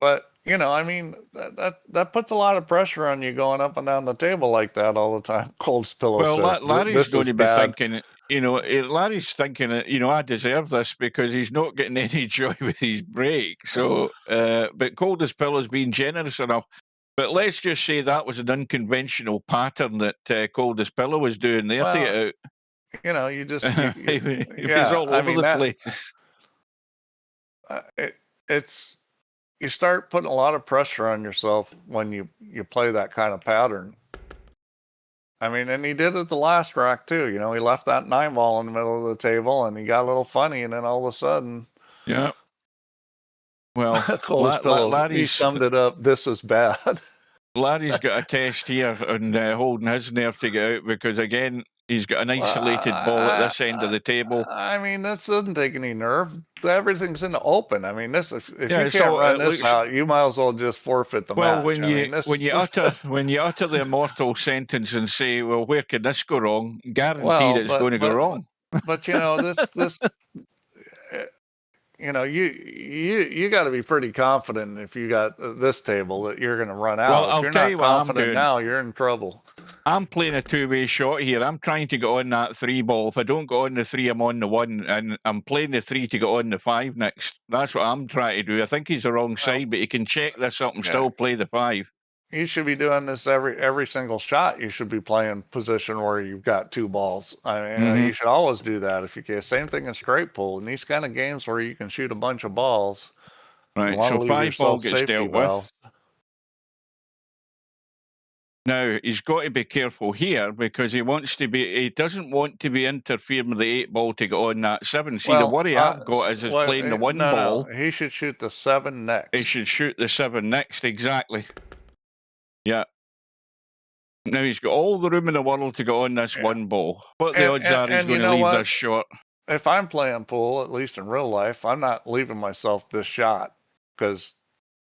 But, you know, I mean, that puts a lot of pressure on you going up and down the table like that all the time. Coldest pillow says, Larry's going to be thinking, you know, Larry's thinking, you know, I deserve this because he's not getting any joy with his break. So, but Coldest Pillow's been generous enough. But let's just say that was an unconventional pattern that Coldest Pillow was doing there to get out. You know, you just... he was all over the place. It's... You start putting a lot of pressure on yourself when you play that kind of pattern. I mean, and he did it the last rack too. You know, he left that 9 ball in the middle of the table and he got a little funny, and then all of a sudden... Yeah. Well, he summed it up, this is bad. Larry's got a test here on holding his nerve to get out because, again, he's got an isolated ball at this end of the table. I mean, this doesn't take any nerve. Everything's in the open. I mean, this if you can't run this out, you might as well just forfeit the match. Well, when you utter the immortal sentence and say, "Well, where can this go wrong?" Guaranteed, it's going to go wrong. But you know, this. You know, you got to be pretty confident if you got this table that you're going to run out. Well, if I'll you're tell not you what I'm confident doing. now, you're in trouble. I'm playing a 2-way shot here. I'm trying to get on that 3 ball. If I don't go on the 3, I'm on the 1, and I'm playing the 3 to get on the 5 next. That's what I'm trying to do. I think he's the wrong side, but he can check this up and still play the 5. You should be doing this every single shot. You should be playing position where you've got 2 balls. I mean, you should always do that if you can. Same thing in straight pool. In these kind of games where you can shoot a bunch of balls. Right, so 5 ball gets dealt with. Now, he's got to be careful here because he doesn't want to be interfering with the 8 ball to get on that 7. See, the worry I've got is playing the 1 ball. No, he should shoot the 7 next. He should shoot the 7 next, exactly. Yeah. Now he's got all the room in the world to go on this 1 ball. What the odds are he's going to leave this shot? If I'm playing pool, at least in real life, I'm not leaving myself this shot because,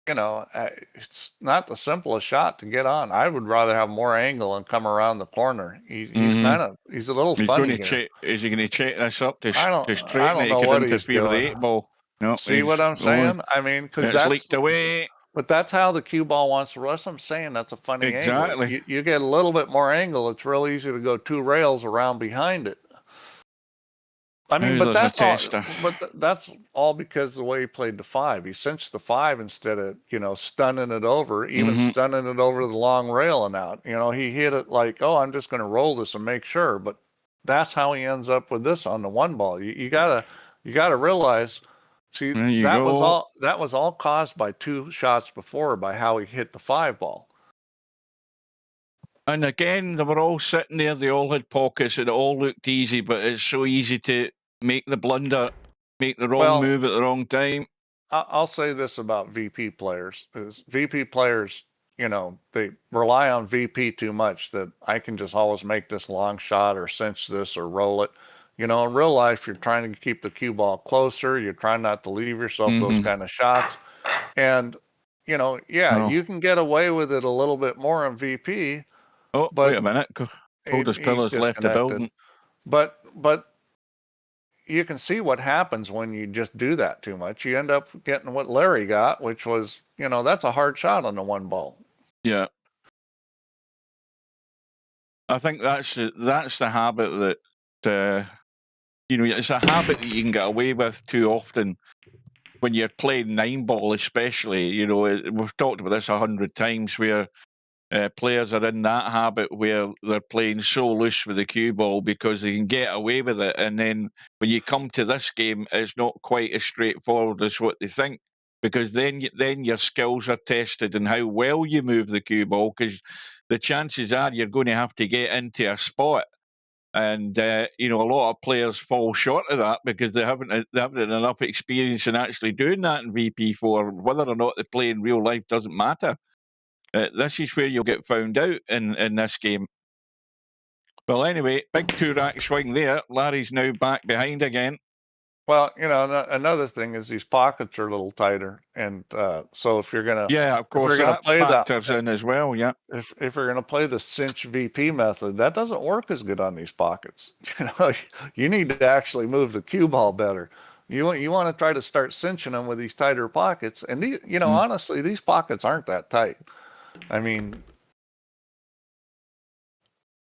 you know, it's not the simplest shot to get on. I would rather have more angle and come around the corner. He's a little funny here. Is he going to check this up to straighten it? He know could what interfere with the 8 ball. No, see what I'm saying? I mean, because that's leaked away. But that's how the cue ball wants to run. That's what I'm saying. That's a funny angle. You get a little bit more angle. It's real easy to go 2 rails around behind it. I mean, but that's all because the way he played the 5. He cinched the 5 instead of, you know, stunning it over, stunning it over the long rail and out. You know, he hit it like, oh, I'm just going to roll this and make sure. But that's how he ends up with this on the 1 ball. You gotta realize. See, that was all caused by 2 shots before by how he hit the 5 ball. And again, they were all sitting there. They all had pockets. It all looked easy, but it's so easy to make the blunder, make the wrong move at the wrong time. I'll say this about VP players: is VP players, you know, they rely on VP too much. That I can just always make this long shot or cinch this or roll it. You know, in real life, you're trying to keep the cue ball closer. You're trying not to leave yourself those kind of shots. And, you know, you can get away with it a little bit more on VP. Oh, but wait a minute. Coldest Pillow's left the building. But you can see what happens when you just do that too much. You end up getting what Larry got, which was, you know, that's a hard shot on the 1 ball. Yeah. I think that's the habit that... you know, it's a habit that you can get away with too often when you're playing 9 ball, especially. You know, we've talked about this 100 times where players are in that habit where they're playing so loose with the cue ball because they can get away with it. And then when you come to this game, it's not quite as straightforward as what they think, because then your skills are tested and how well you move the cue ball, because the chances are you're going to have to get into a spot. And, a lot of players fall short of that because they haven't enough experience in actually doing that in VP4. Whether or not they play in real life doesn't matter. This is where you'll get found out in this game. Well, anyway, big 2-rack swing there. Larry's now back behind again. Well, another thing is these pockets are a little tighter, and so if you're gonna, of course, that factors in as well. Yeah, if you're gonna play the cinch VP method, that doesn't work as good on these pockets. You need to actually move the cue ball better. You want to try to start cinching them with these tighter pockets, and honestly, these pockets aren't that tight. I mean,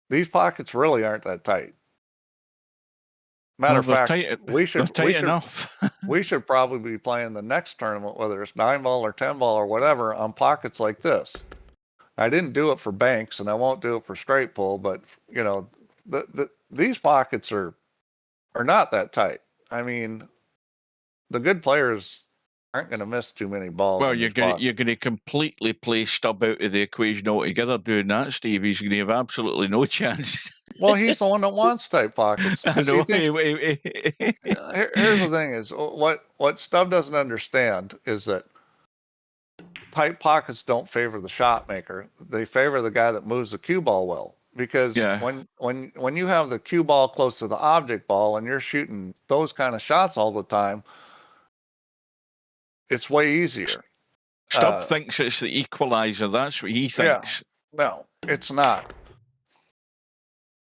these pockets really aren't that tight. Matter of fact, we should probably be playing the next tournament, whether it's 9-ball or 10-ball or whatever, on pockets like this. I didn't do it for banks, and I won't do it for straight pull, but these pockets are not that tight. I mean, the good players aren't going to miss too many balls. Well, you're going to completely play Stubb out of the equation altogether doing that, Steve. He's going to have absolutely no chance. Well, he's the one that wants tight pockets. I know. Here's the thing: is what Stubb doesn't understand is that tight pockets don't favor the shot maker; they favor the guy that moves the cue ball well. Because when you have the cue ball close to the object ball and you're shooting those kind of shots all the time, it's way easier. Stubb thinks it's the equalizer. That's what he thinks. Yeah. No, it's not.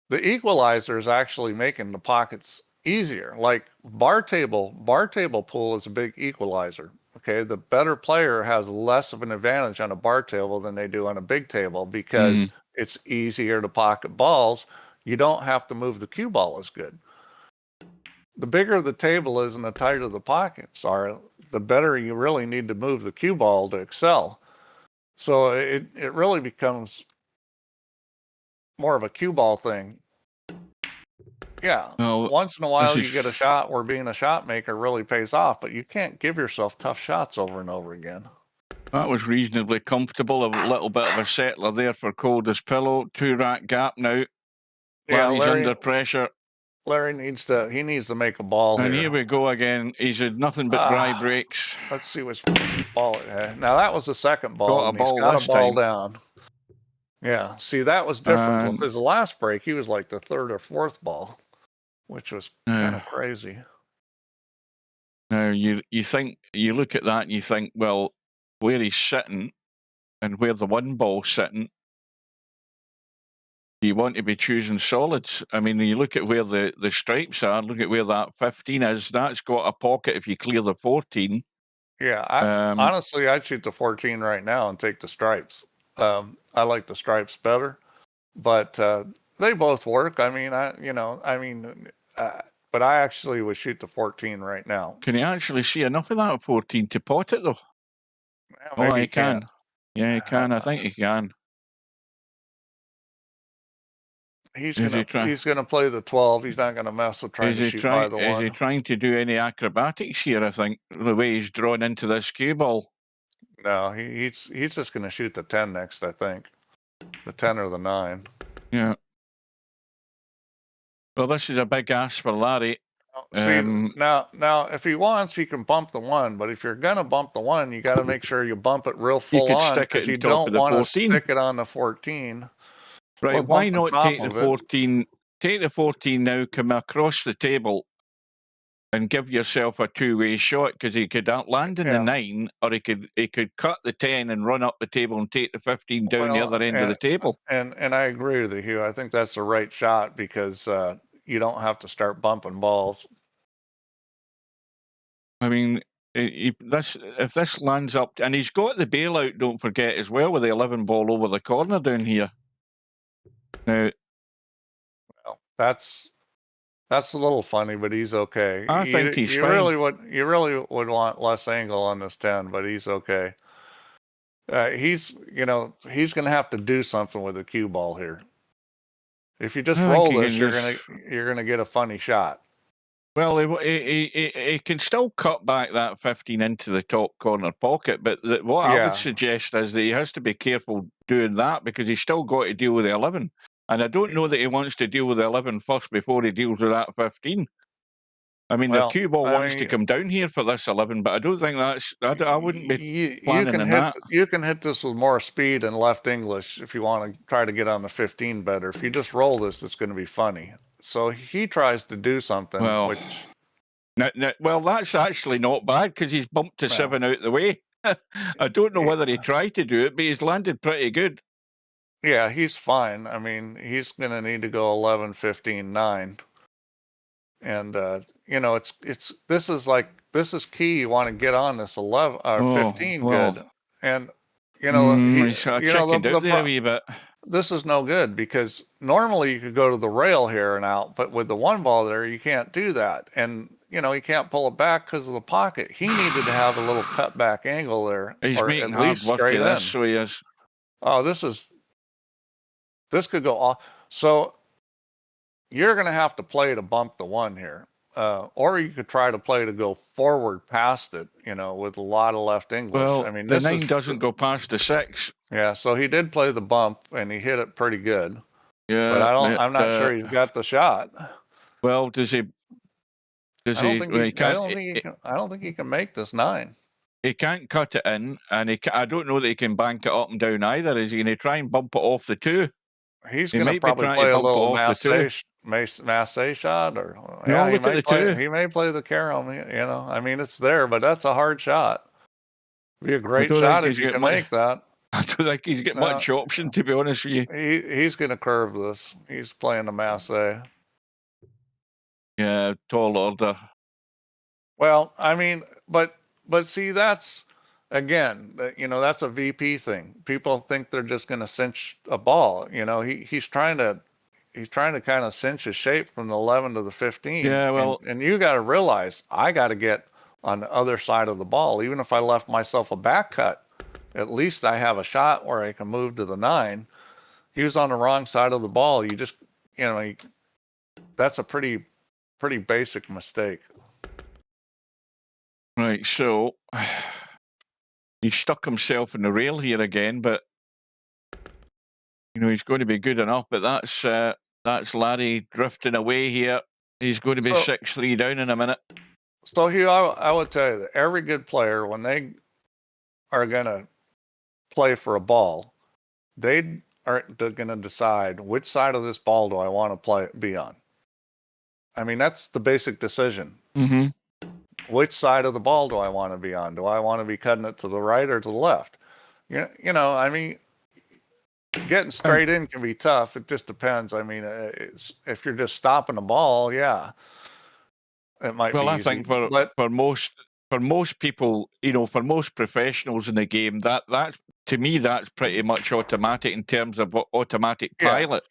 The equalizer is actually making the pockets easier. Like bar table pull is a big equalizer. Okay, the better player has less of an advantage on a bar table than they do on a big table because it's easier to pocket balls. You don't have to move the cue ball as good. The bigger the table is and the tighter the pockets are, the better you really need to move the cue ball to excel. So it really becomes more of a cue ball thing. Yeah, once in a while you get a shot where being a shot maker really pays off, but you can't give yourself tough shots over and over again. That was reasonably comfortable. A little bit of a settler there for Coldest pillow. 2-rack gap now. Larry's under pressure. Larry needs to make a ball and here we go again. He's had nothing but dry breaks. Let's see which ball it had. Now that was the second ball. Got a ball down. Yeah, see, that was different because the last break he was like the third or fourth ball, which was kind of crazy. Now you look at that and you think, well, where he's sitting and where the one ball's sitting, you want to be choosing solids. I mean, you look at where the stripes are, look at where that 15 is, that's got a pocket if you clear the 14. Yeah, honestly, I'd shoot the 14 right now and take the stripes. I like the stripes better, but they both work. I mean, but I actually would shoot the 14 right now. Can you actually see enough of that 14 to pot it, though? Yeah, he can. Yeah, he can. I think he can. He's gonna play the 12. He's not gonna mess with trying to shoot by the 1. Is he trying to do any acrobatics here? I think the way he's drawn into this cue ball. No, he's just gonna shoot the 10 next. I think the 10 or the 9. Yeah. Well, this is a big ask for Larry. See, now, if he wants, he can bump the 1. But if you're gonna bump the 1, you got to make sure you bump it real full on because you don't want to stick it on the 14. Right, why not take the 14? Take the 14 now, come across the table and give yourself a two-way shot, because he could land in the 9, or he could cut the 10 and run up the table and take the 15 down the other end of the table. And I agree with you, Hugh. I think that's the right shot because you don't have to start bumping balls. I mean, if this lands up, and he's got the bailout, don't forget, as well, with the 11 ball over the corner down here. Now, well, that's a little funny, but he's okay. I think he's fine. You really would want less angle on this 10, but he's okay. He's going to have to do something with the cue ball here. If you just I think roll he this, can you're gonna get a funny shot. Well, he can still cut back that 15 into the top corner pocket, but what I would Yeah. suggest is that he has to be careful doing that because he's still got to deal with the 11. And I don't know that he wants to deal with the 11 first before he deals with that 15. I mean, the Well, cue ball I wants to mean, come down here for this 11, but I don't think I wouldn't be you planning can on hit that. you can hit this with more speed and left English if you want to try to get on the 15 better. If you just roll this, it's going to be funny. So he tries to do something, Well, which well, that's actually not bad because he's bumped to Well, 7 out the way. I don't know whether he tried to do it, but he's landed pretty good. yeah, he's fine. I mean, he's going to need to go 11, 15, 9. And this is key. You want to get on this 11 or 15 well, good. And he's chickened out the there a wee bit. this is no good because normally you could go to the rail here and out, but with the one ball there, you can't do that. And he can't pull it back because of the pocket. He needed to have a little cut back angle there, He's or making at hard least work straight of in. this, so he is. Oh, this could go off. So you're going to have to play to bump the one here. Or you could try to play to go forward past it, with a lot of left English. Well, I mean, the 9 doesn't go past the 6. Yeah, so he did play the bump and he hit it pretty good. Yeah, but I'm not sure he's got the shot. Well, does he? I don't think he can make this 9. He can't cut it in, and I don't know that he can bank it up and down either. Is he going to try and bump it off the 2? He's going to probably play a little masse shot, or no, look at the 2. He may play the carom. I mean, it's there, but that's a hard shot. It'd be a great shot if you can make that. I don't think he's got much option, to be honest with you. He's going to curve this. He's playing the masse. Yeah, tall order. Well, I mean, but see, that's again, that's a VP thing. People think they're just going to cinch a ball. He's trying to kind of cinch his shape from the 11 to the 15. Yeah, well, and you got to realize I got to get on the other side of the ball. Even if I left myself a back cut, at least I have a shot where I can move to the 9. He was on the wrong side of the ball. You just, that's a pretty basic mistake. Right, so he stuck himself in the rail here again, but he's going to be good enough. But that's Larry drifting away here. He's going to be 6-3 down in a minute. So Hugh, I would tell you that every good player, when they are going to play for a ball, they are going to decide which side of this ball do I want to be on. I mean, that's the basic decision. Mm-hmm. Which side of the ball do I want to be on? Do I want to be cutting it to the right or to the left? I mean, getting straight in can be tough. It just depends. I mean, if you're just stopping the ball, yeah, it might be easy. Well, I think for most people, for most professionals in the game, that to me, that's pretty much automatic in terms of automatic pilot.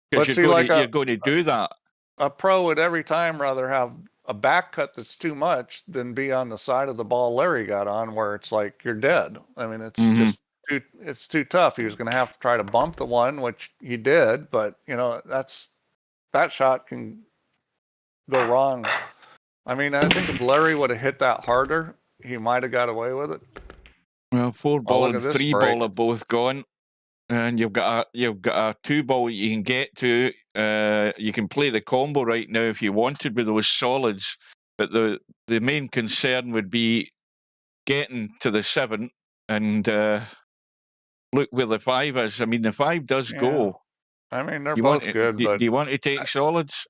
Because you're going to do that. A pro would every time rather have a back cut that's too much than be on the side of the ball Larry got on, where it's like you're dead. I mean, it's just too tough. He was going to have to try to bump the one, which he did, but that shot can go wrong. I mean, I think if Larry would have hit that harder, he might have got away with it. Well, 4 ball and 3 ball are both gone, and you've got a 2 ball you can get to. You can play the combo right now if you wanted with those solids, but the main concern would be getting to the 7 and look where the 5 is. I mean, the 5 does go. I mean, they're both good. Do you want to take solids?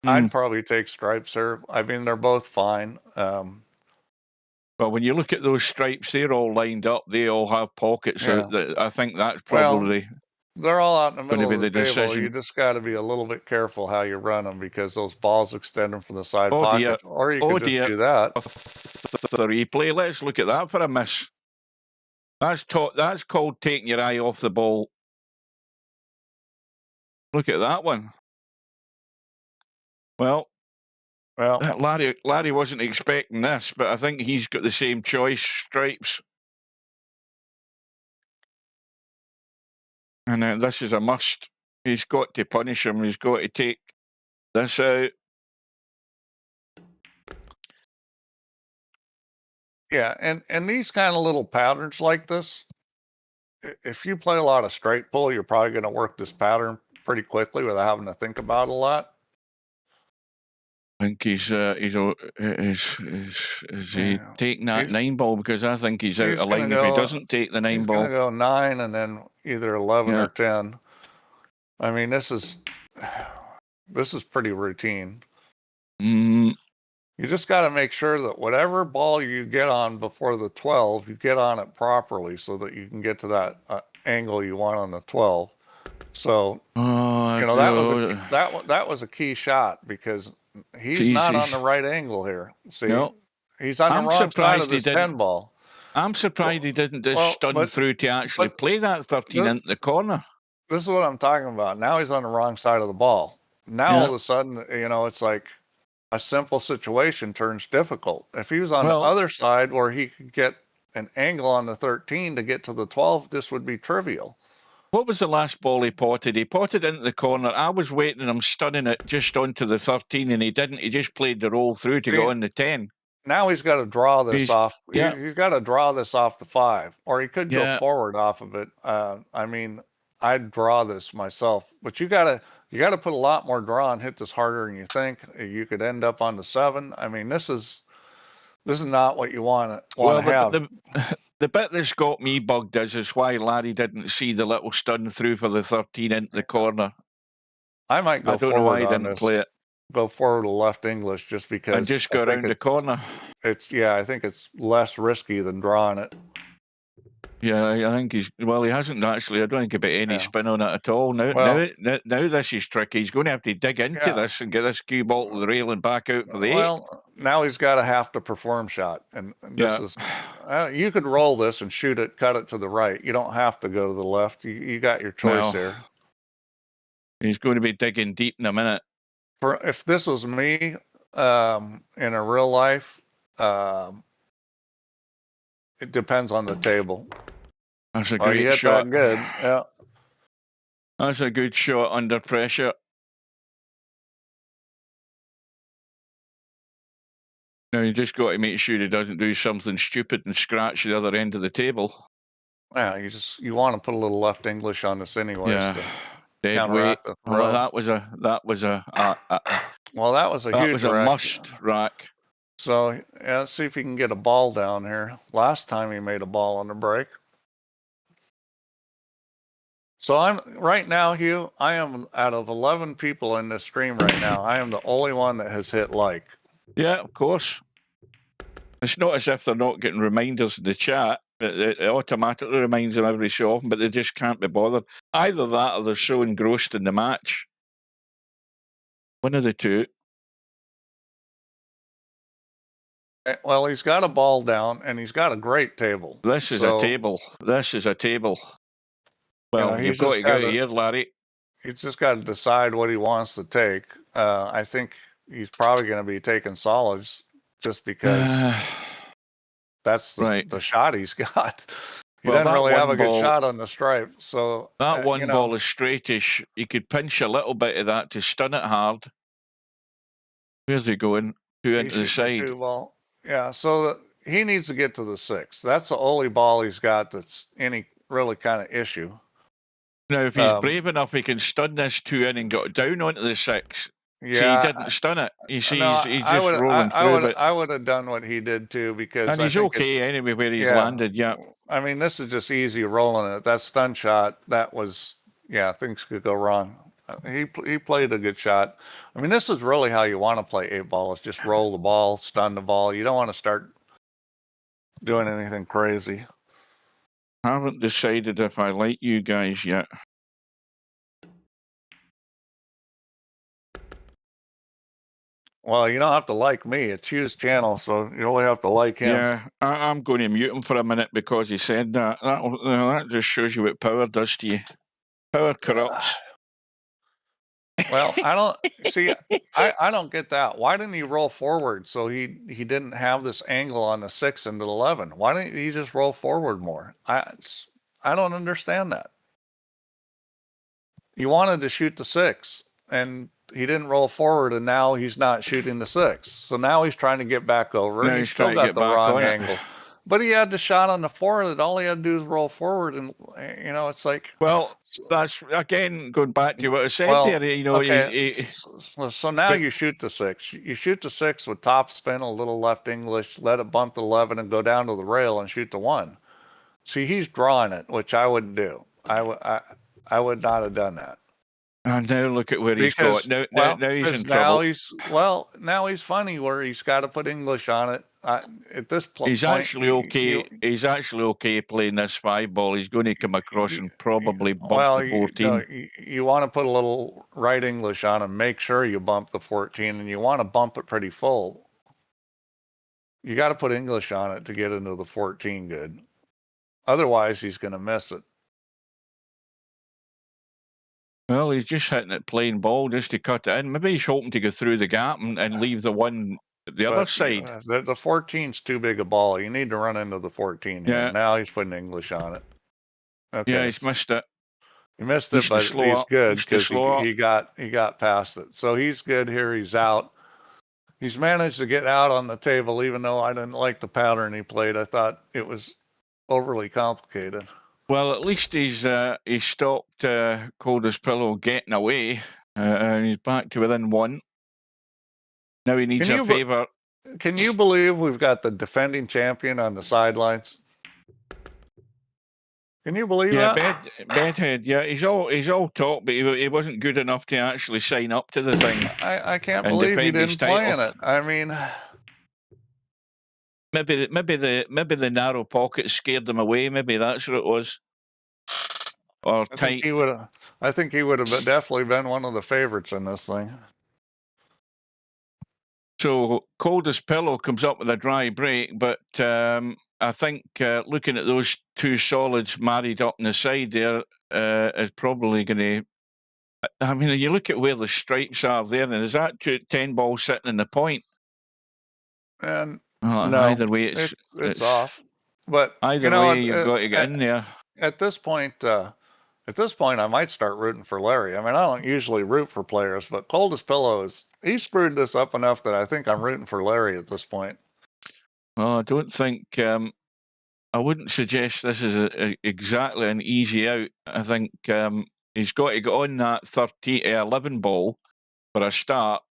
I'd probably take stripes here. I mean, they're both fine. Well, when you look at those stripes, they're all lined up. They all have pockets. Yeah. I think that's probably they're all out in the middle of the table. decision. You just got to be a little bit careful how you run them because those balls extend them from the side pocket. Or you could just do that. The replay. Let's look at that for a miss. That's called taking your eye off the ball. Look at that one. Well, Larry wasn't expecting this, but I think he's got the same choice, stripes. And this is a must. He's got to punish him. He's got to take this out. Yeah, and these kind of little patterns like this, if you play a lot of straight pull, you're probably going to work this pattern pretty quickly without having to think about it a lot. I think is he taking that 9-ball? Because I think he's out of line if he doesn't take the 9-ball. He's going to go 9 and then either 11 or 10. I mean, this is pretty routine. Mm. You just got to make sure that whatever ball you get on before the 12, you get on it properly so that you can get to that angle you want on the 12. So, that was a key shot because he's not on the right angle here. See, he's on the wrong side of this 10 ball. I'm surprised he didn't just stun through to actually play that 13 into the corner. This is what I'm talking about. Now he's on the wrong side of the ball. Now all of a sudden, it's like a simple situation turns difficult. If he was on the other side where he could get an angle on the 13 to get to the 12, this would be trivial. What was the last ball he potted? He potted into the corner. I was waiting him stunning it just onto the 13 and he didn't. He just played the roll through to go on the 10. Now he's got to draw this off. He's got to draw this off the 5, or he could go forward off of it. I mean, I'd draw this myself, but you got to put a lot more draw and hit this harder than you think. You could end up on the 7. I mean, this is not what you want to have. The bit that's got me bugged is why Larry didn't see the little stun through for the 13 into the corner. I might go forward. I don't know why he didn't play it. Go forward to left English just because. And just go around the corner. I think it's less risky than drawing it. Yeah, I think he hasn't actually. I don't think about any spin on it at all. Now this is tricky. He's going to have to dig into this and get this cue ball to the rail and back out for the 8. Well, now he's got to have to perform shot. And this is, you could roll this and shoot it, cut it to the right. You don't have to go to the left. You got your choice there. He's going to be digging deep in a minute. If this was me in a real life, it depends on the table. That's a great shot. That good. Yeah. That's a good shot under pressure. Now you just got to make sure he doesn't do something stupid and scratch the other end of the table. Yeah, you want to put a little left English on this anyway. Yeah. Dead weight. Well, that was a huge must rack. So let's see if he can get a ball down here. Last time he made a ball on the break. So I'm right now, Hugh, I am out of 11 people in this stream right now. I am the only one that has hit like. Yeah, of course. It's not as if they're not getting reminders in the chat. It automatically reminds them every so often, but they just can't be bothered. Either that or they're so engrossed in the match. One of the two. Well, he's got a ball down, and he's got a great table. This is a table. This is a table. Well, you've got to go here, Larry. He's just got to decide what he wants to take. I think he's probably going to be taking solids just because that's the shot he's got. He doesn't really have a good shot on the stripe. So that ball is straightish. He could pinch a little bit of that to stun it hard. Where's he going? 2 into the side. Yeah, so he needs to get to the 6. That's the only ball he's got that's any really kind of issue. Now, if he's brave enough, he can stun this 2 in and got down onto the 6. Yeah, see, he didn't stun it. You see, he's just rolling through it. I would have done what he did too because. And he's okay anyway where he's landed. Yeah. I mean, this is just easy rolling it. That stun shot, that was things could go wrong. He played a good shot. I mean, this is really how you want to play 8-ball is just roll the ball, stun the ball. You don't want to start doing anything crazy. I haven't decided if I like you guys yet. Well, you don't have to like me. It's Hugh's channel, so you only have to like him. Yeah, I'm going to mute him for a minute because he said that. That just shows you what power does to you. Power corrupts. Well, I don't see. I don't get that. Why didn't he roll forward so he didn't have this angle on the 6 and the 11? Why didn't he just roll forward more? I don't understand that. he wanted to shoot the 6, and he didn't roll forward, and now he's not shooting the 6. So now he's trying to get back over, Now and he's he's still trying to got get the back wrong on it. angle. But he had the shot on the 4 that all he had to do is roll forward, and it's like. Well, that's again going back to what I said Well, there. okay. So now you shoot the 6. You shoot the 6 with top spin, a little left English, let it bump the 11, and go down to the rail and shoot the 1. See, he's drawing it, which I wouldn't do. I would not have done that. And now look at where he's got. Now he's in trouble. Now he's funny where he's got to put English on it. At this point, He's actually okay. He's actually okay playing this 5 ball. He's going to come across and probably bump the 14. You want to put a little right English on him. Make sure you bump the 14, and you want to bump it pretty full. You got to put English on it to get into the 14 good. Otherwise, he's going to miss it. Well, he's just hitting it plain ball just to cut it in. Maybe he's hoping to go through the gap and leave the 1 the other side. The 14's too big a ball. You need to run into the 14. Yeah. Now he's putting English on it. Okay. Yeah, he's missed it. He missed it, but he's good because he got past it. So he's good here. He's out. He's managed to get out on the table, even though I didn't like the pattern he played. I thought it was overly complicated. Well, at least he's stopped Coldest Pillow getting away, and he's back to within 1. Now he needs a favour. Can you believe we've got the defending champion on the sidelines? Can you believe that? Yeah, Bedhead. Yeah, he's all talk, but he wasn't good enough to actually sign up to the thing. I can't believe he didn't play in it. I mean, maybe the narrow pocket scared them away. Maybe that's what it was. Or tight. I think he would have definitely been one of the favorites in this thing. So Coldest Pillow comes up with a dry break, but I think looking at those 2 solids married up on the side there is probably going to. I mean, you look at where the stripes are there, and is that 10 ball sitting in the point? And no, either way, it's off. But either way, you've got to get in there. At this point, I might start rooting for Larry. I mean, I don't usually root for players, but Coldest Pillow he screwed this up enough that I think I'm rooting for Larry at this point. Well, I don't think I wouldn't suggest this is exactly an easy out. I think he's got to get on that 11 ball for a start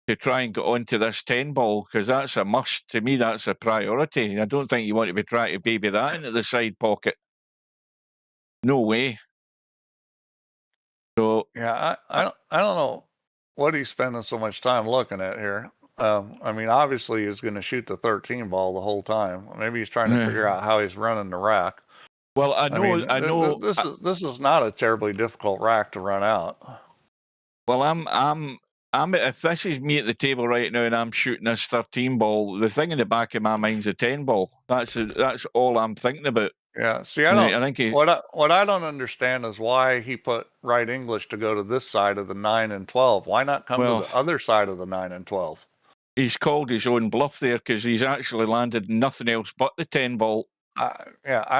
to try and get onto this 10 ball, because that's a must. To me, that's a priority. I don't think you want to be trying to baby that into the side pocket. No way. So yeah, I don't know what he's spending so much time looking at here. I mean, obviously he's going to shoot the 13 ball the whole time. Maybe he's trying to figure out how he's running the rack. Well, I know. This is not a terribly difficult rack to run out. Well, I'm if this is me at the table right now and I'm shooting this 13 ball, the thing in the back of my mind's a 10 ball. That's all I'm thinking about. Yeah. See, what I don't understand is why he put right English to go to this side of the 9 and 12. Why not come to the other side of the 9 and 12? He's called his own bluff there because he's actually landed nothing else but the 10 ball. I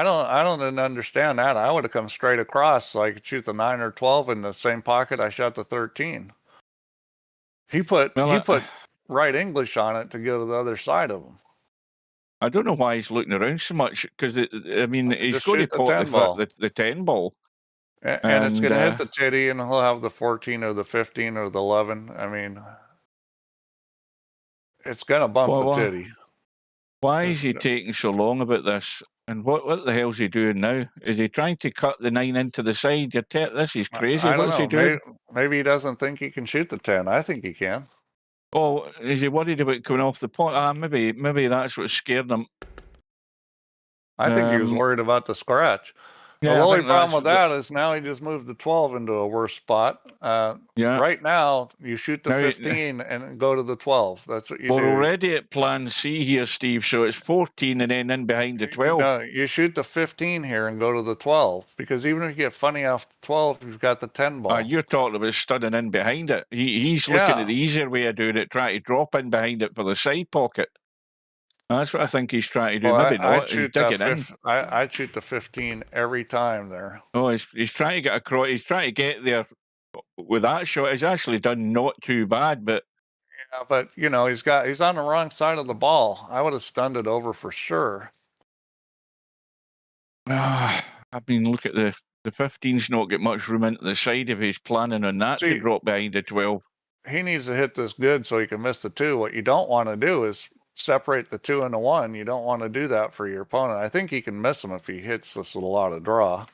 don't understand that. I would have come straight across so I could shoot the 9 or 12 in the same pocket I shot the 13. He put right English on it to go to the other side of him. I don't know why he's looking around so much, because I mean he's going to pot the 10 ball, and it's going to hit the titty, and he'll have the 14 or the 15 or the 11. I mean, it's going to bump the titty. Why is he taking so long about this? And what the hell's he doing now? Is he trying to cut the 9 into the side? This is crazy. What's he doing? Maybe he doesn't think he can shoot the 10. I think he can. Oh, is he worried about coming off the point? Maybe that's what scared him. I think he was worried about the scratch. Yeah, the only problem with that is now he just moved the 12 into a worse spot. Right now, you shoot the 15 and go to the 12. That's what you do. We're already at plan C here, Steve, so it's 14 and then in behind the 12. No, you shoot the 15 here and go to the 12, because even if you get funny off the 12, you've got the 10 ball. You're talking about studding in behind it. He's looking at the easier way of doing it, trying to drop in behind it for the side pocket. That's what I think he's trying to do. Well, Maybe not. He's digging in. I'd shoot the 15 every time there. Oh, he's trying to get across. He's trying to get there with that shot, he's actually done not too bad, but Yeah, but you know, he's on the wrong side of the ball. I would have stunned it over for sure. I mean, look at the 15's not got much room into the side if he's planning on that to See, drop behind the 12. he needs to hit this good so he can miss the 2. What you don't want to do is separate the 2 and the 1. You don't want to do that for your opponent. I think he can miss him if he hits this with a lot of draw.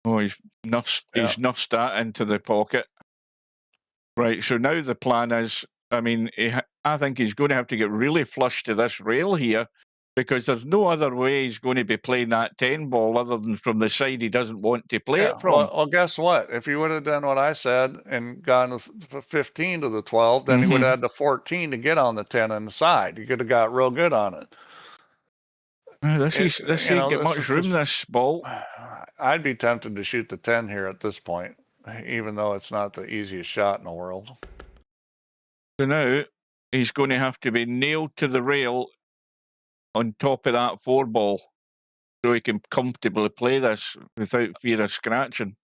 Oh, he's nussed that into the pocket. Right, so now the plan is, I mean, I think he's going to have to get really flush to this rail here, because there's no other way he's going to be playing that 10 ball other than from the side he doesn't want to play it from. Well, guess what? If he would have done what I said and gone 15 to the 12, then he would have had the 14 to get on the 10 on the side. He could have got real good on it. This ain't got much room, this ball. I'd be tempted to shoot the 10 here at this point, even though it's not the easiest shot in the world. So now he's going to have to be nailed to the rail on top of that 4 ball so he can comfortably play this without fear of scratching.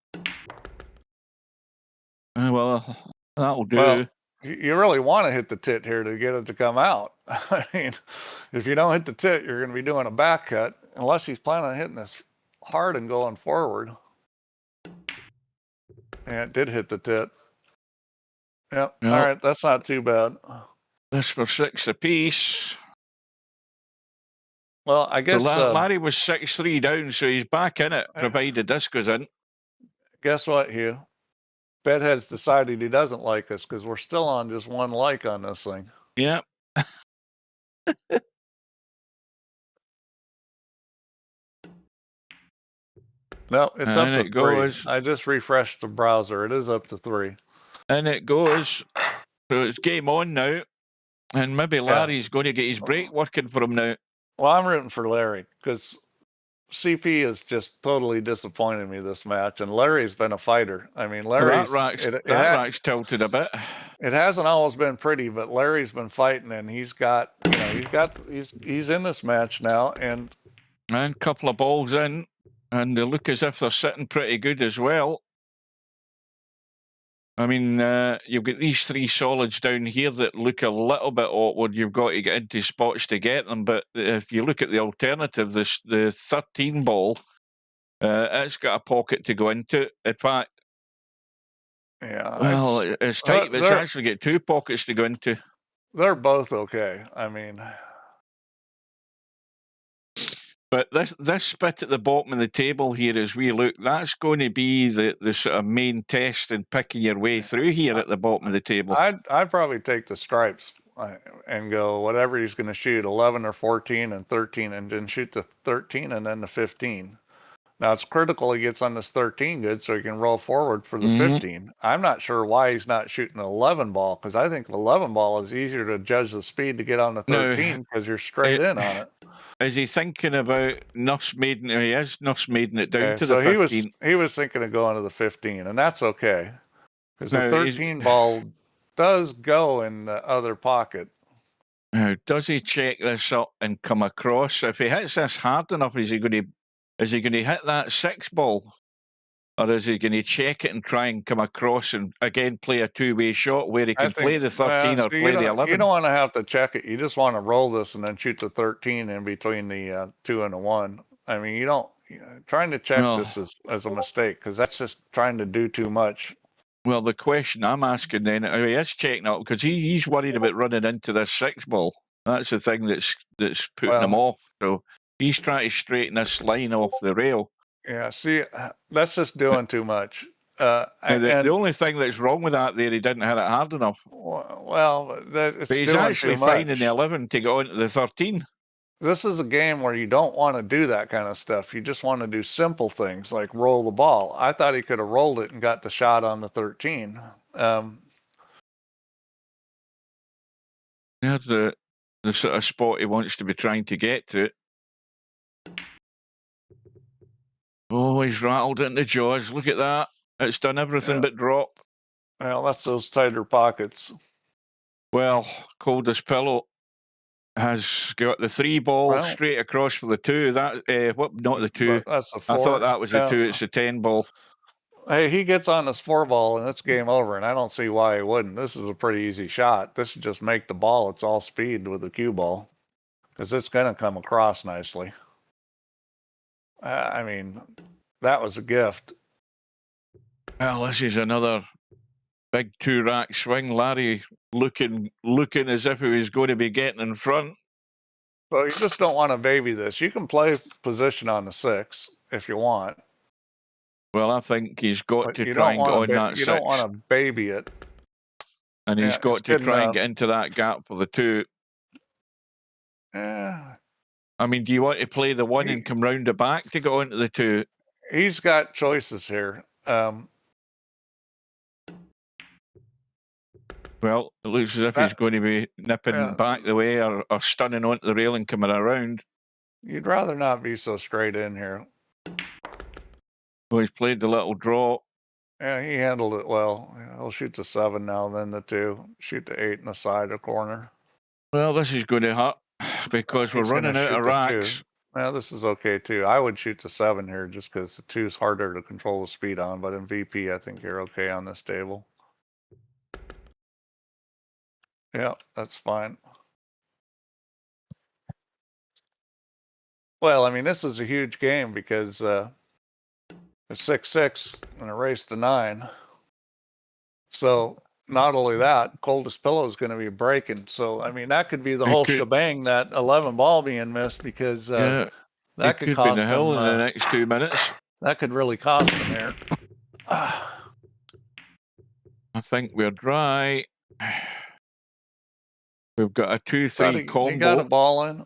Well, that'll do. Well, you really want to hit the tit here to get it to come out. I mean, if you don't hit the tit, you're going to be doing a back cut, unless he's planning on hitting this hard and going forward. Yeah, it did hit the tit. Yep. All right, that's not too bad. This for 6 apiece. Well, I guess so Larry was 6-3 down, so he's back in it, provided this goes in. Guess what, Hugh? Bedhead's decided he doesn't like us because we're still on just 1 like on this thing. Yeah. No, it's and up to 3. Goes. I just refreshed the browser. It is up to 3. And it goes. So it's game on now. And maybe Larry's going to get his break working for him now. Well, I'm rooting for Larry because CP has just totally disappointed me this match, and Larry's been a fighter. I mean, Larry's that rack's tilted a bit. It hasn't always been pretty, but Larry's been fighting, and he's in this match now, and a couple of balls in, and they look as if they're sitting pretty good as well. I mean, you've got these 3 solids down here that look a little bit awkward. You've got to get into spots to get them. But if you look at the alternative, the 13 ball, it's got a pocket to go into. In fact, it's tight, but it's actually got 2 pockets to go into. They're both okay. I mean... But this spit at the bottom of the table here, as we look, that's going to be the sort of main test in picking your way through here at the bottom of the table. I'd probably take the stripes and go whatever he's going to shoot, 11 or 14 and 13, and then shoot the 13 and then the 15. Now, it's critical he gets on this 13 good so he can roll forward for the 15. I'm not sure why he's not shooting an 11 ball, because I think the 11 ball is easier to judge the speed to get on the 13 because you're straight in on it. Is he thinking about nuss-maiden? He is nuss-maiden it down to the 15. He was thinking of going to the 15, and that's okay. Because the 13 ball does go in the other pocket. Now, does he check this up and come across? If he hits this hard enough, is he going to hit that 6 ball? Or is he going to check it and try and come across and again play a 2-way shot where he can play the 13 or play the 11? You don't want to have to check it. You just want to roll this and then shoot the 13 in between the 2 and the 1. I mean, trying to check this as a mistake, because that's just trying to do too much. Well, the question I'm asking then, he is checking up because he's worried about running into this 6 ball. That's the thing that's putting him off. So he's trying to straighten this line off the rail. Yeah, see, that's just doing too much. The only thing that's wrong with that there, he didn't hit it hard enough. Well, but he's actually finding the 11 to go into the 13. This is a game where you don't want to do that kind of stuff. You just want to do simple things like roll the ball. I thought he could have rolled it and got the shot on the 13. There's the sort of spot he wants to be trying to get to. Oh, he's rattled it in the jaws. Look at that. It's done everything but drop. Well, that's those tighter pockets. Well, coldest pillow. has got the 3 ball Well, straight across for the 2. That not the 2. that's the I 4. thought that was the 2. It's the 10 ball. Hey, he gets on this 4 ball and it's game over, and I don't see why he wouldn't. This is a pretty easy shot. This should just make the ball. It's all speed with the cue ball because it's going to come across nicely. I mean, that was a gift. Well, this is another big 2-rack swing. Larry looking as if he was going to be getting in front. So you just don't want to baby this. You can play position on the 6 if you want. Well, I think he's got But to you try don't and get want on to. that You 6. don't want to baby it. And he's Yeah, got it's to good try and enough. get into that gap for the 2. Yeah, I mean, do you want to play the 1 and come round the back to go into the 2? he's got choices here. Well, it looks as if he's going to be nipping back the way or stunning onto the rail and coming around. You'd rather not be so straight in here. Well, he's played the little draw. Yeah, he handled it well. He'll shoot the 7 now, then the 2. Shoot the 8 in the side of corner. Well, this is going to hurt because we're running out of racks. Well, this is okay too. I would shoot the 7 here just because the 2 is harder to control the speed on. But in VP, I think you're okay on this table. Yeah, that's fine. Well, I mean, this is a huge game because it's 6-6 and a race to 9. So not only that, Coldest Pillow is going to be breaking. So, I mean, that could be the whole shebang, that 11 ball being missed because that could cost be the hill in the next 2 minutes. That could really cost him here. I think we're dry. We've got a 2-3 combo. He got a ball in.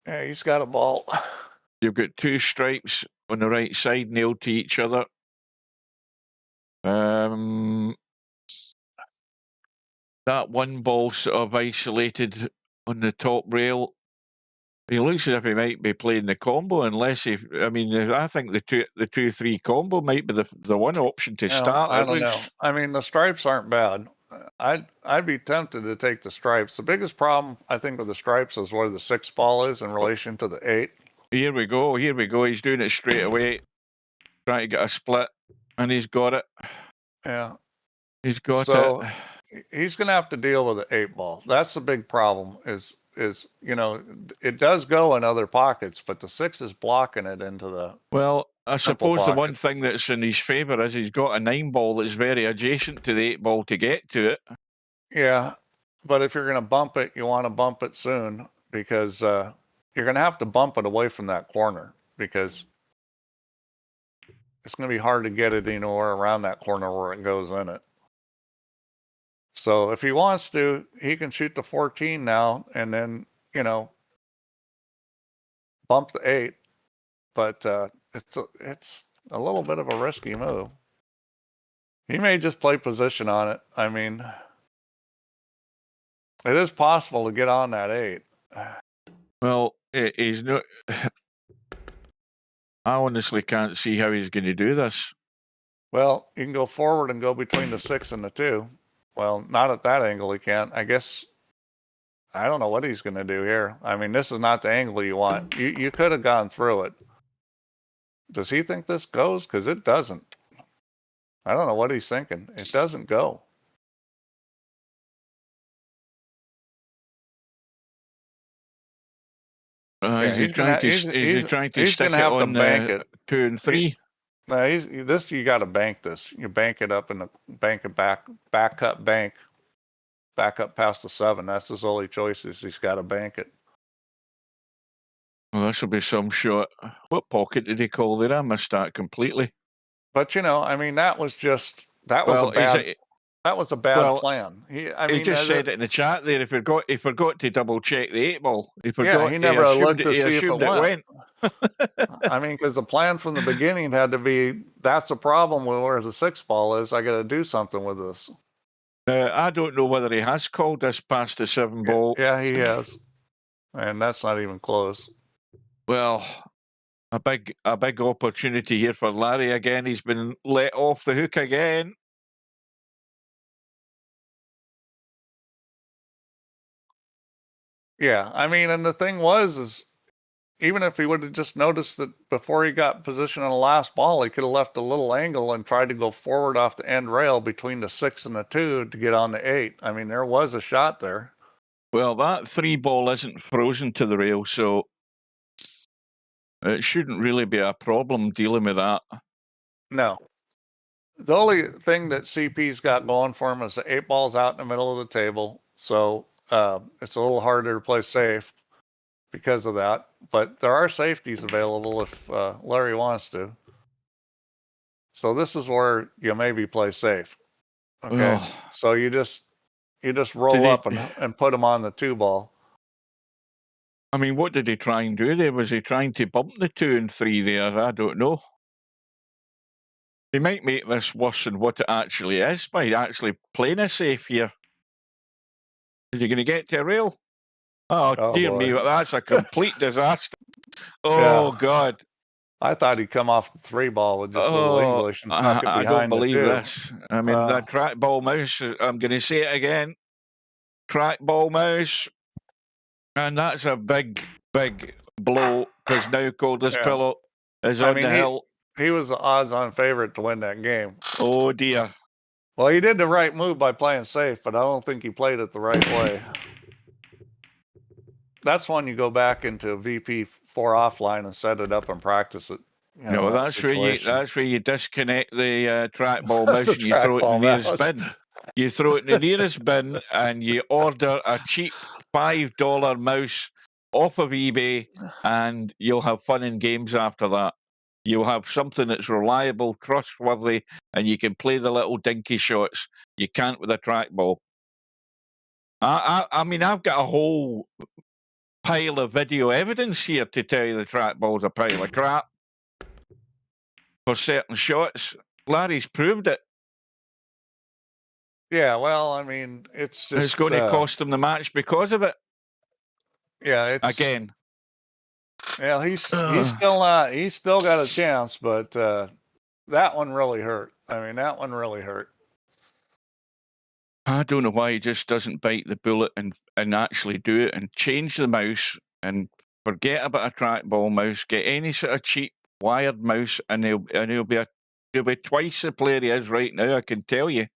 Yeah, he's got a ball. You've got 2 stripes on the right side nailed to each other. That 1 ball sort of isolated on the top rail. He looks as if he might be playing the combo, unless he. I mean, I think the 2-3 combo might be the one option to start. I don't know. I mean, the stripes aren't bad. I'd be tempted to take the stripes. The biggest problem I think with the stripes is where the 6 ball is in relation to the 8. Here we go. Here we go. He's doing it straight away, trying to get a split, and he's got it. Yeah, he's got it. He's going to have to deal with the 8 ball. That's the big problem. Is you know, it does go in other pockets, but the 6 is blocking it into the. Well, I suppose the one thing that's in his favour is he's got a 9 ball that's very adjacent to the 8 ball to get to it. Yeah, but if you're going to bump it, you want to bump it soon because you're going to have to bump it away from that corner because it's going to be hard to get it anywhere around that corner where it goes in it. So if he wants to, he can shoot the 14 now and then, you know, bump the 8. But it's a little bit of a risky move. He may just play position on it. I mean, it is possible to get on that 8. Well, he's not. I honestly can't see how he's going to do this. Well, you can go forward and go between the 6 and the 2. Well, not at that angle he can't. I guess, I don't know what he's going to do here. I mean, this is not the angle you want. You could have gone through it. Does he think this goes? Because it doesn't. I don't know what he's thinking. It doesn't go. Is he trying to stick it on 2 and 3? No, you got to bank this. You bank it up and bank it back up bank, back up past the 7. That's his only choice. He's got to bank it. Well, this will be some shot. What pocket did he call there? I missed that completely. But you know, I mean, that was a bad plan. He just said it in the chat there. He forgot to double check the 8 ball. He never looked to see if it went. I mean, because the plan from the beginning had to be, that's a problem with where the 6 ball is. I got to do something with this. I don't know whether he has called this past the 7 ball. Yeah, he has, and that's not even close. Well, a big opportunity here for Larry again. He's been let off the hook again. Yeah, I mean, and the thing is even if he would have just noticed that before he got position on the last ball, he could have left a little angle and tried to go forward off the end rail between the 6 and the 2 to get on the 8. I mean, there was a shot there. Well, that 3 ball isn't frozen to the rail, so it shouldn't really be a problem dealing with that. No. The only thing that CP's got going for him is the 8 ball's out in the middle of the table, so it's a little harder to play safe because of that. But there are safeties available if Larry wants to. So this is where you maybe play safe. Okay, Well, so you just roll up and put him on the 2 ball. I mean, what did he try and do there? Was he trying to bump the 2 and 3 there? I don't know. He might make this worse than what it actually is by actually playing it safe here. Is he going to get to a rail? Oh dear boy. me, that's a complete disaster. Oh, Yeah. God. I thought he'd come off the 3 ball with just a little English and tuck it behind I don't believe the 2. this. I mean, the trackball mouse, I'm going to say it again. Trackball mouse. And that's a big, big blow because now Coldest Pillow is on the hill. He was the odds-on favorite to win that game. Oh, dear. Well, he did the right move by playing safe, but I don't think he played it the right way. That's when you go back into VP4 offline and set it up and practice it. You know, that's where you disconnect the trackball mouse and you throw it in the nearest bin. You throw it in the nearest bin and you order a cheap $5 mouse off of eBay, and you'll have fun and games after that. You'll have something that's reliable, trustworthy, and you can play the little dinky shots. You can't with a trackball. I mean, I've got a whole pile of video evidence here to tell you the trackball's a pile of crap for certain shots. Larry's proved it. Yeah, well, I mean, it's going to cost him the match because of it. Yeah, it's again. Yeah, he's still not. He's still got a chance, but that one really hurt. I mean, that one really hurt. I don't know why he just doesn't bite the bullet and actually do it and change the mouse and forget about a trackball mouse. Get any sort of cheap wired mouse, and he'll be twice the player he is right now. I can tell you.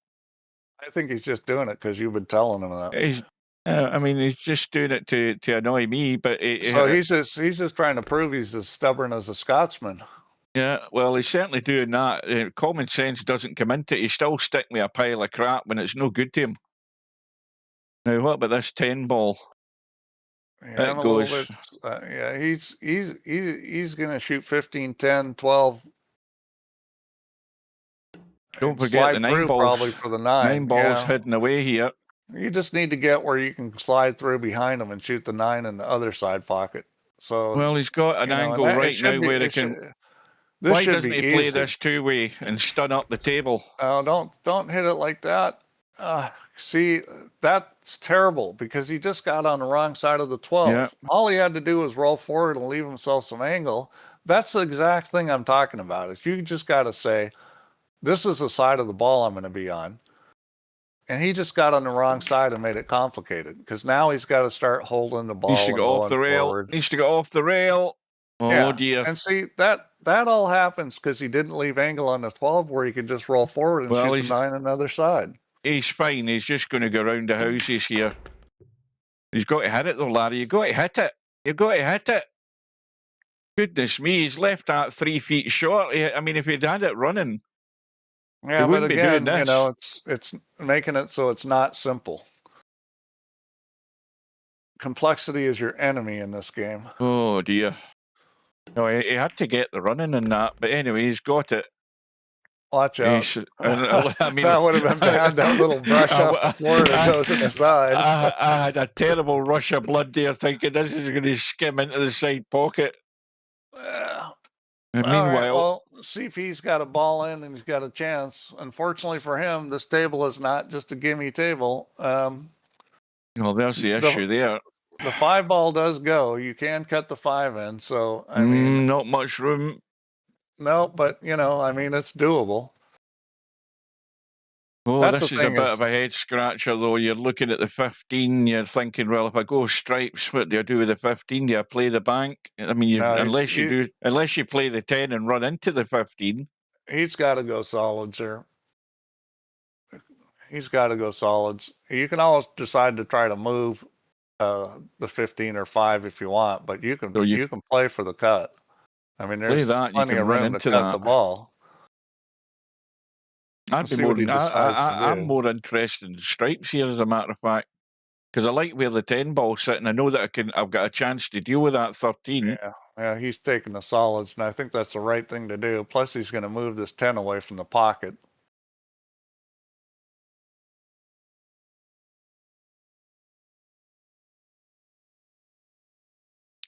I think he's just doing it because you've been telling him that. I mean, he's just doing it to annoy me. But so he's just trying to prove he's as stubborn as a Scotsman. Yeah, well, he's certainly doing that. Common sense doesn't come into it. He's still sticking with a pile of crap when it's no good to him. Now, what about this 10 ball? Yeah, it goes. Yeah, he's going to shoot 15, 10, 12. Don't forget the 9 balls. Probably for the 9. 9 balls hidden away here. You just need to get where you can slide through behind him and shoot the 9 in the other side pocket. So, well, he's got an angle right now where he can. Why doesn't he play this 2-way and stun up the table? Oh, don't hit it like that. See, that's terrible because he just got on the wrong side of the 12. Yeah. All he had to do was roll forward and leave himself some angle. That's the exact thing I'm talking about. Is you just got to say, this is the side of the ball I'm going to be on. And he just got on the wrong side and made it complicated because now he's got to start holding the ball. Needs to go off the rail. Needs to go off the rail. Oh, dear. And see, that all happens because he didn't leave angle on the 12 where he could just roll forward and shoot the 9 on the other side. He's fine. He's just going to go around the houses here. He's got to hit it, though, Larry. You've got to hit it. You've got to hit it. Goodness me, he's left that 3 feet short. I mean, if he'd had it running, yeah, but again, you know, it's making it so it's not simple. Complexity is your enemy in this game. Oh, dear. No, he had to get the running in that, but anyway, he's got it. Watch out. I mean, that would have been bad, that little brush off the floor that goes in the side. I had a terrible rush of blood there thinking this is going to skim into the side pocket. And meanwhile, right, well, CP's got a ball in and he's got a chance. Unfortunately for him, this table is not just a gimme table. Well, there's the issue there. The 5 ball does go. You can cut the 5 in. So, I mean, not much room. No, but, you know, I mean, it's doable. Oh, That's this the is a thing bit is, of a head scratcher, though. You're looking at the 15, you're thinking, well, if I go stripes, what do I do with the 15? Do I play the bank? I mean, no, unless you play the 10 and run into the 15. he's got to go solids here. He's got to go solids. You can always decide to try to move the 15 or 5 if you want, but you can So you can play for the cut. I mean, play there's that, you plenty can of run room to into cut the that. ball. I'd Let's be see more what he than, decides to I'm do. more interested in stripes here, as a matter of fact, because I like where the 10 ball's sitting. I know that I've got a chance to deal with that 13. Yeah, he's taking the solids, and I think that's the right thing to do. Plus, he's going to move this 10 away from the pocket.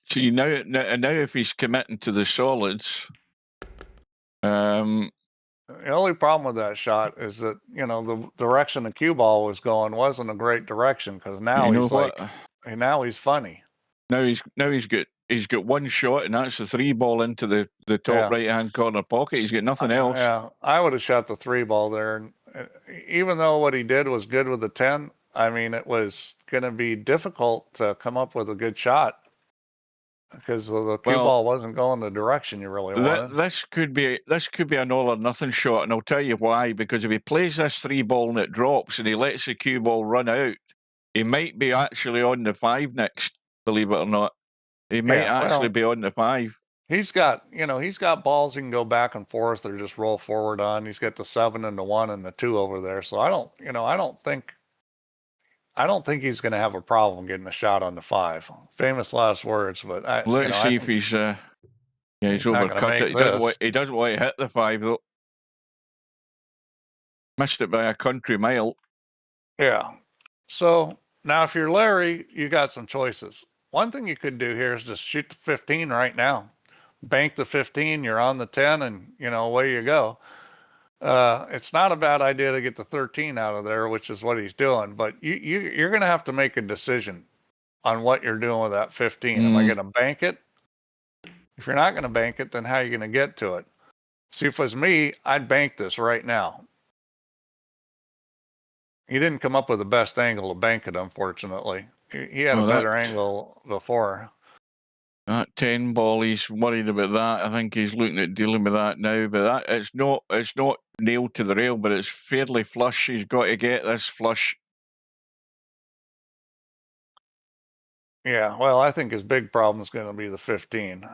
So now if he's committing to the solids, the only problem with that shot is that, you know, the direction the cue ball was going wasn't a great direction, because now you know he's what? now he's funny. Now he's got one shot, and that's the 3 ball into the top right hand corner pocket. He's got nothing else. Yeah, I would have shot the 3 ball there, and even though what he did was good with the 10, I mean, it was going to be difficult to come up with a good shot, because the cue ball wasn't going the direction you really wanted. This could be an all or nothing shot, and I'll tell you why. Because if he plays this 3 ball and it drops, and he lets the cue ball run out, he might be actually on the 5 next. Believe it or not, he might actually be on the 5. He's got balls he can go back and forth or just roll forward on. He's got the 7 and the 1 and the 2 over there. So I don't think he's going to have a problem getting a shot on the 5. Famous last words, but Let's see if he's he's overcut it. He doesn't want to hit the 5 though. Missed it by a country mile. Yeah. So now if you're Larry, you got some choices. One thing you could do here is just shoot the 15 right now. Bank the 15, you're on the 10, and away you go. It's not a bad idea to get the 13 out of there, which is what he's doing, but you're going to have to make a decision on what you're doing with that 15. Am I going to bank it? If you're not going to bank it, then how are you going to get to it? See, if it was me, I'd bank this right now. He didn't come up with the best angle to bank it, unfortunately. He had a better angle before. That 10 ball, he's worried about that. I think he's looking at dealing with that now. But it's not nailed to the rail, but it's fairly flush. He's got to get this flush. Yeah, well, I think his big problem is going to be the 15.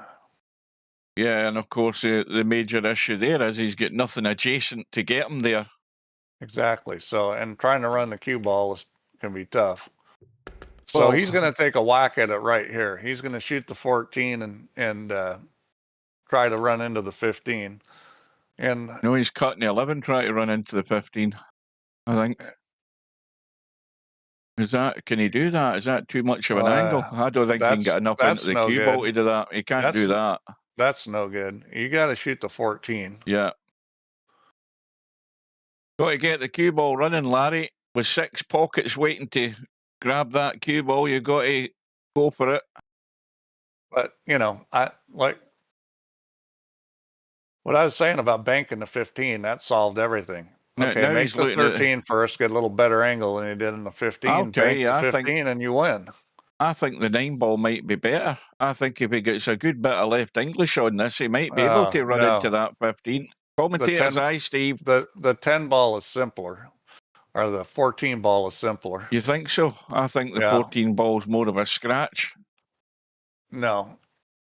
Yeah, and of course, the major issue there is he's got nothing adjacent to get him there. Exactly. So, and trying to run the cue ball can be tough. So he's going to take a whack at it right here. He's going to shoot the 14 and try to run into the 15. And no, he's cutting the 11, trying to run into the 15. I think. Can he do that? Is that too much of an angle? I don't think he can get enough into the cue ball to do that. He can't do that. That's no good. You got to shoot the 14. Yeah. Got to get the cue ball running, Larry. With 6 pockets waiting to grab that cue ball, you got to go for it. But I like what I was saying about banking the 15. That solved everything. Okay, now make the 13 first, get a little better angle than he did in the 15. Okay, bank the 15 and you win. I think the 9 ball might be better. I think if he gets a good bit of left English on this, he might be able to run into that 15. Commentator's eye, Steve. The 10 ball is simpler, or the 14 ball is simpler. You think so? I think the 14 ball is more of a scratch. No.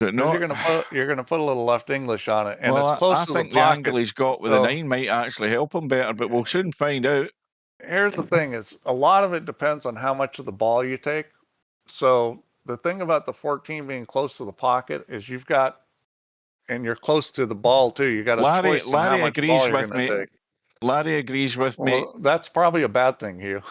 You're gonna put a little left English on it, and it's close to the pocket. I think the angle he's got with the 9 might actually help him better, but we'll soon find out. Here's the thing: is a lot of it depends on how much of the ball you take. So the thing about the 14 being close to the pocket is you've got, and you're close to the ball too. You got a choice on how much ball you're gonna take. Larry agrees with me. That's probably a bad thing, Hugh.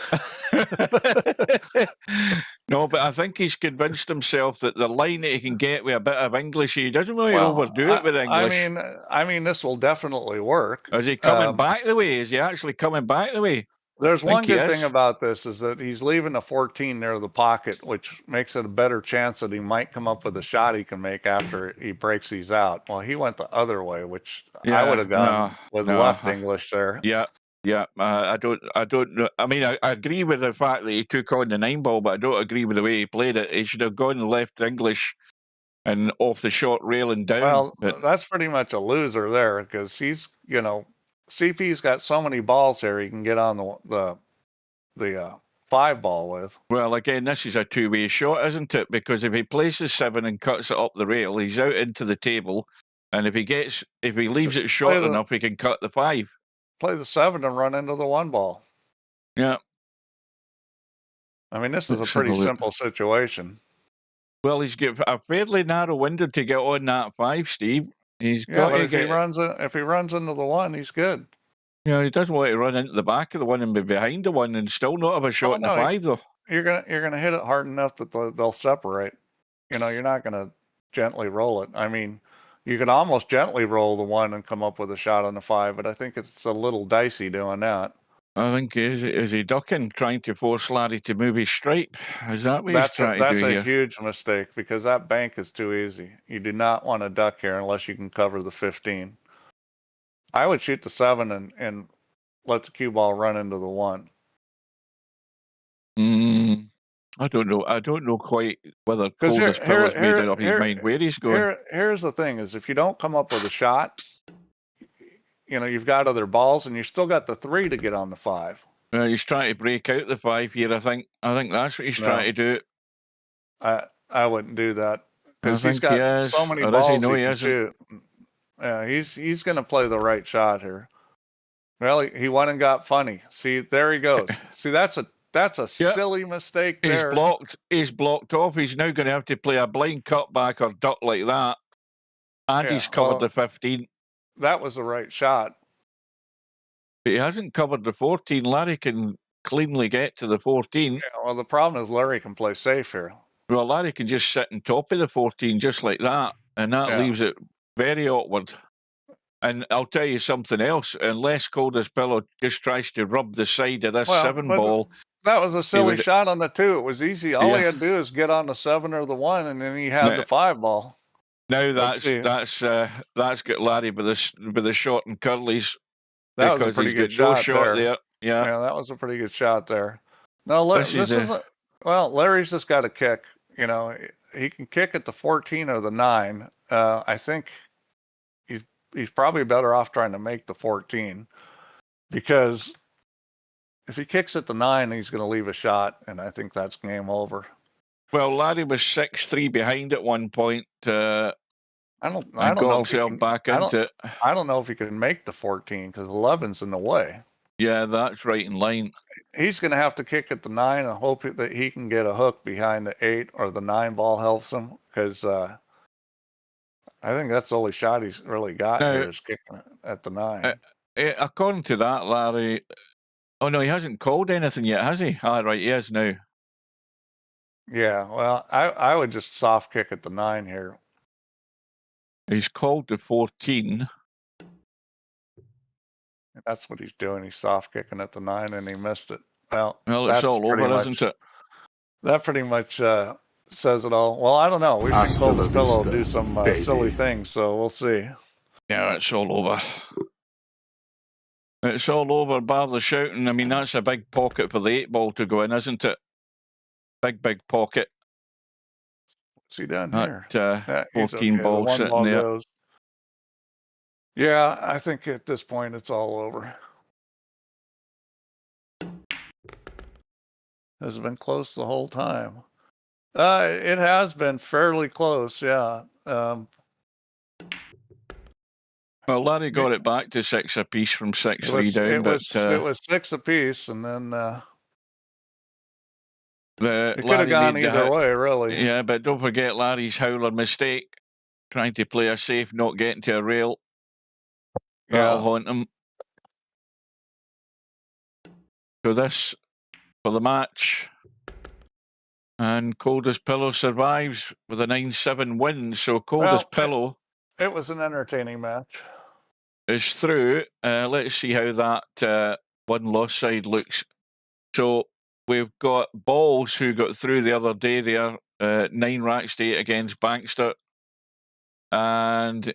No, but I think he's convinced himself that the line that he can get with a bit of English, he doesn't really overdo it with English. I mean, this will definitely work. Is he coming back the way? Is he actually coming back the way? There's one good thing about this is that he's leaving a 14 near the pocket, which makes it a better chance that he might come up with a shot he can make after he breaks these out. Well, he went the other way, which I would have gone with left English there. Yeah. Yeah, I don't know. I mean, I agree with the fact that he took on the 9-ball, but I don't agree with the way he played it. He should have gone left English and off the short rail and down. Well, But that's pretty much a loser there because he's, CP's got so many balls here he can get on the 5-ball with. well, again, this is a two-way shot, isn't it? Because if he places 7 and cuts it up the rail, he's out into the table, and if he leaves it short enough, he can cut the 5. Play the 7 and run into the 1-ball. Yeah. I mean, this is Let's a pretty have a look. simple situation. Well, he's got a fairly narrow window to get on that 5, Steve. He's Yeah, got but to if he runs into the 1, he's good. he doesn't want to run into the back of the 1 and be behind the 1 and still not have a shot in the 5, though. You're gonna hit it hard enough that they'll separate. You're not gonna gently roll it. I mean, you can almost gently roll the 1 and come up with a shot on the 5, but I think it's a little dicey doing that. I think is he ducking, trying to force Larry to move his stripe? Is that what he's trying to do That's here? a huge mistake because that bank is too easy. You do not want to duck here unless you can cover the 15. I would shoot the 7 and let the cue ball run into the 1. I don't know. I don't know quite whether Coldest Pillow's made up his mind where he's going. Here's the thing: is if you don't come up with a shot, you've got other balls, and you still got the 3 to get on the 5. He's trying to break out the 5 here. I think that's what he's trying to do. I wouldn't do that because he's think he got is. so many Or does balls he know he he can isn't? shoot. Yeah, he's going to play the right shot here. Well, he went and got funny. See, there he goes. See, that's a silly mistake there. He's blocked off. He's now going to have to play a blind cutback or duck like that. And he's covered the 15. That was the right shot. But he hasn't covered the 14. Larry can cleanly get to the 14. Yeah, well, the problem is Larry can play safe here. Well, Larry can just sit on top of the 14 just like that. And that leaves it very awkward. And I'll tell you something else. Unless Coldest Pillow just tries to rub the side of this 7-ball. That was a silly shot on the 2. It was easy. All he had to do is get on the 7 or the 1, and then he had the 5-ball. Now that's got Larry with the short and curlies. That was a pretty good shot there. Yeah, that was a pretty good shot there. No, Larry's just got to kick. He can kick at the 14 or the 9. I think he's probably better off trying to make the 14 because if he kicks at the 9, he's going to leave a shot, and I think that's game over. Well, Larry was 6-3 behind at one point. I don't know himself back into it. I don't know if he can make the 14 because 11's in the way. Yeah, that's right in line. He's going to have to kick at the 9 and hope that he can get a hook behind the 8 or the 9 ball helps him because I think that's the only shot he's really got here is kicking at the 9. According to that, Larry... Oh, no, he hasn't called anything yet, has he? Ah, right, he is now. Yeah, well, I would just soft kick at the 9 here. He's called the 14. That's what he's doing. He's soft kicking at the 9, and he missed it. Well, it's all over, isn't it? That pretty much says it all. Well, I don't know. We've seen Coldest Pillow do some silly things, so we'll see. Yeah, it's all over. It's all over, bar the shouting. I mean, that's a big pocket for the 8-ball to go in, isn't it? Big pocket. What's he done here? 14 balls sitting there. Goes. Yeah, I think at this point it's all over. Has it been close the whole time? It has been fairly close, yeah. Well, Larry got it back to 6 apiece from 6-3 down. It was 6 apiece, and then it could have Larry gone either way, really. Yeah, but don't forget Larry's howler mistake, trying to play a safe, not getting to a rail. That'll haunt him. So this for the match. And Coldest Pillow survives with a 9-7 win. So Coldest Pillow... It was an entertaining match. Is through. Let's see how that one-loss side looks. So we've got Balls, who got through the other day there, 9 racks to 8 against Bankster. And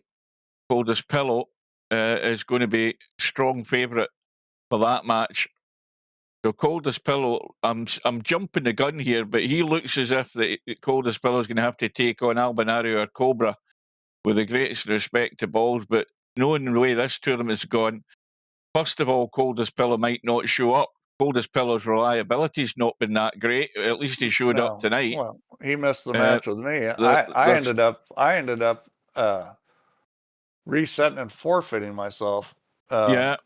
Coldest Pillow is going to be strong favourite for that match. So Coldest Pillow, I'm jumping the gun here, but he looks as if the Coldest Pillow is going to have to take on Albinario or Cobra, with the greatest respect to balls. But knowing the way this tournament's gone, first of all, Coldest Pillow might not show up. Coldest Pillow's reliability's not been that great. At least he showed up tonight. Well, he missed the match with me. I ended up resetting and forfeiting myself. Yeah.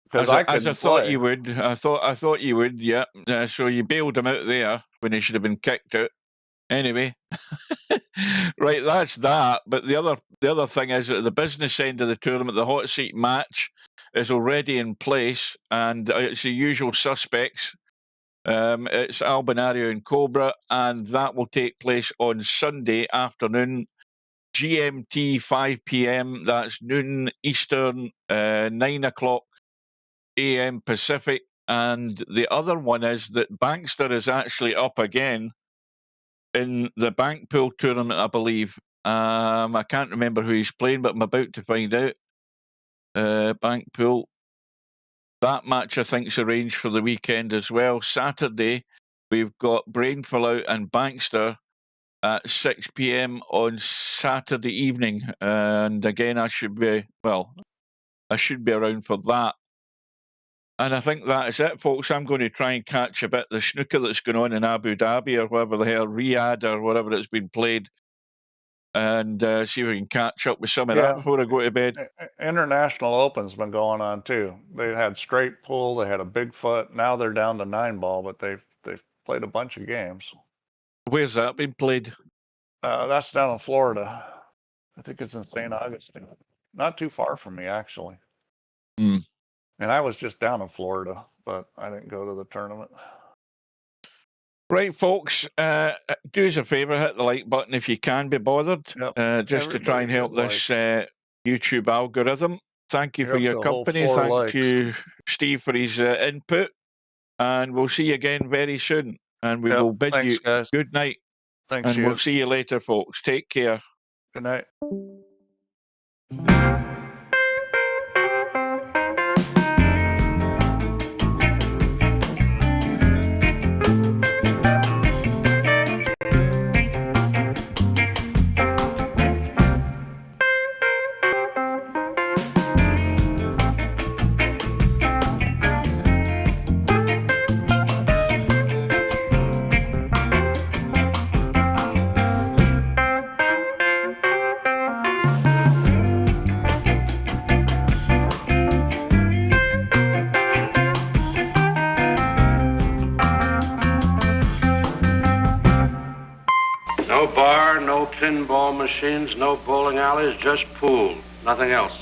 Because as I thought you would. I thought you would, yeah. So you bailed him out there when he should have been kicked out. Anyway. Right, that's that. But the other thing is that the business end of the tournament, the hot seat match, is already in place, and it's the usual suspects. It's Albinario and Cobra, and that will take place on Sunday afternoon, GMT 5 p.m. That's noon Eastern, 9 o'clock a.m. Pacific. And the other one is that Bankster is actually up again in the Bankpool tournament, I believe. I can't remember who he's playing, but I'm about to find out. Bankpool. That match, I think, is arranged for the weekend as well. Saturday, we've got Brainful Out and Bankster at 6 p.m. on Saturday evening. And again, I should be around for that. And I think that is it, folks. I'm going to try and catch a bit of the snooker that's going on in Abu Dhabi or whatever the hell, Riyadh or whatever it's been played, and see if we can catch up with some of that before I go to bed. International Open's been going on too. They had straight pool, they had a Bigfoot. Now they're down to 9-ball, but they've played a bunch of games. Where's that been played? That's down in Florida. I think it's in St. Augustine. Not too far from me, actually. Hmm. And I was just down in Florida, but I didn't go to the tournament. Right, folks, do us a favour, hit the like button if you can be bothered, just to try and help this YouTube algorithm. Thank you for your company. Thank you, Steve, for his input. And we'll see you again very soon. And we will bid you good night. Thanks, and we'll see you later, folks. Take care. Good night. No bar, no pinball machines, no bowling alleys, just pool. Nothing else.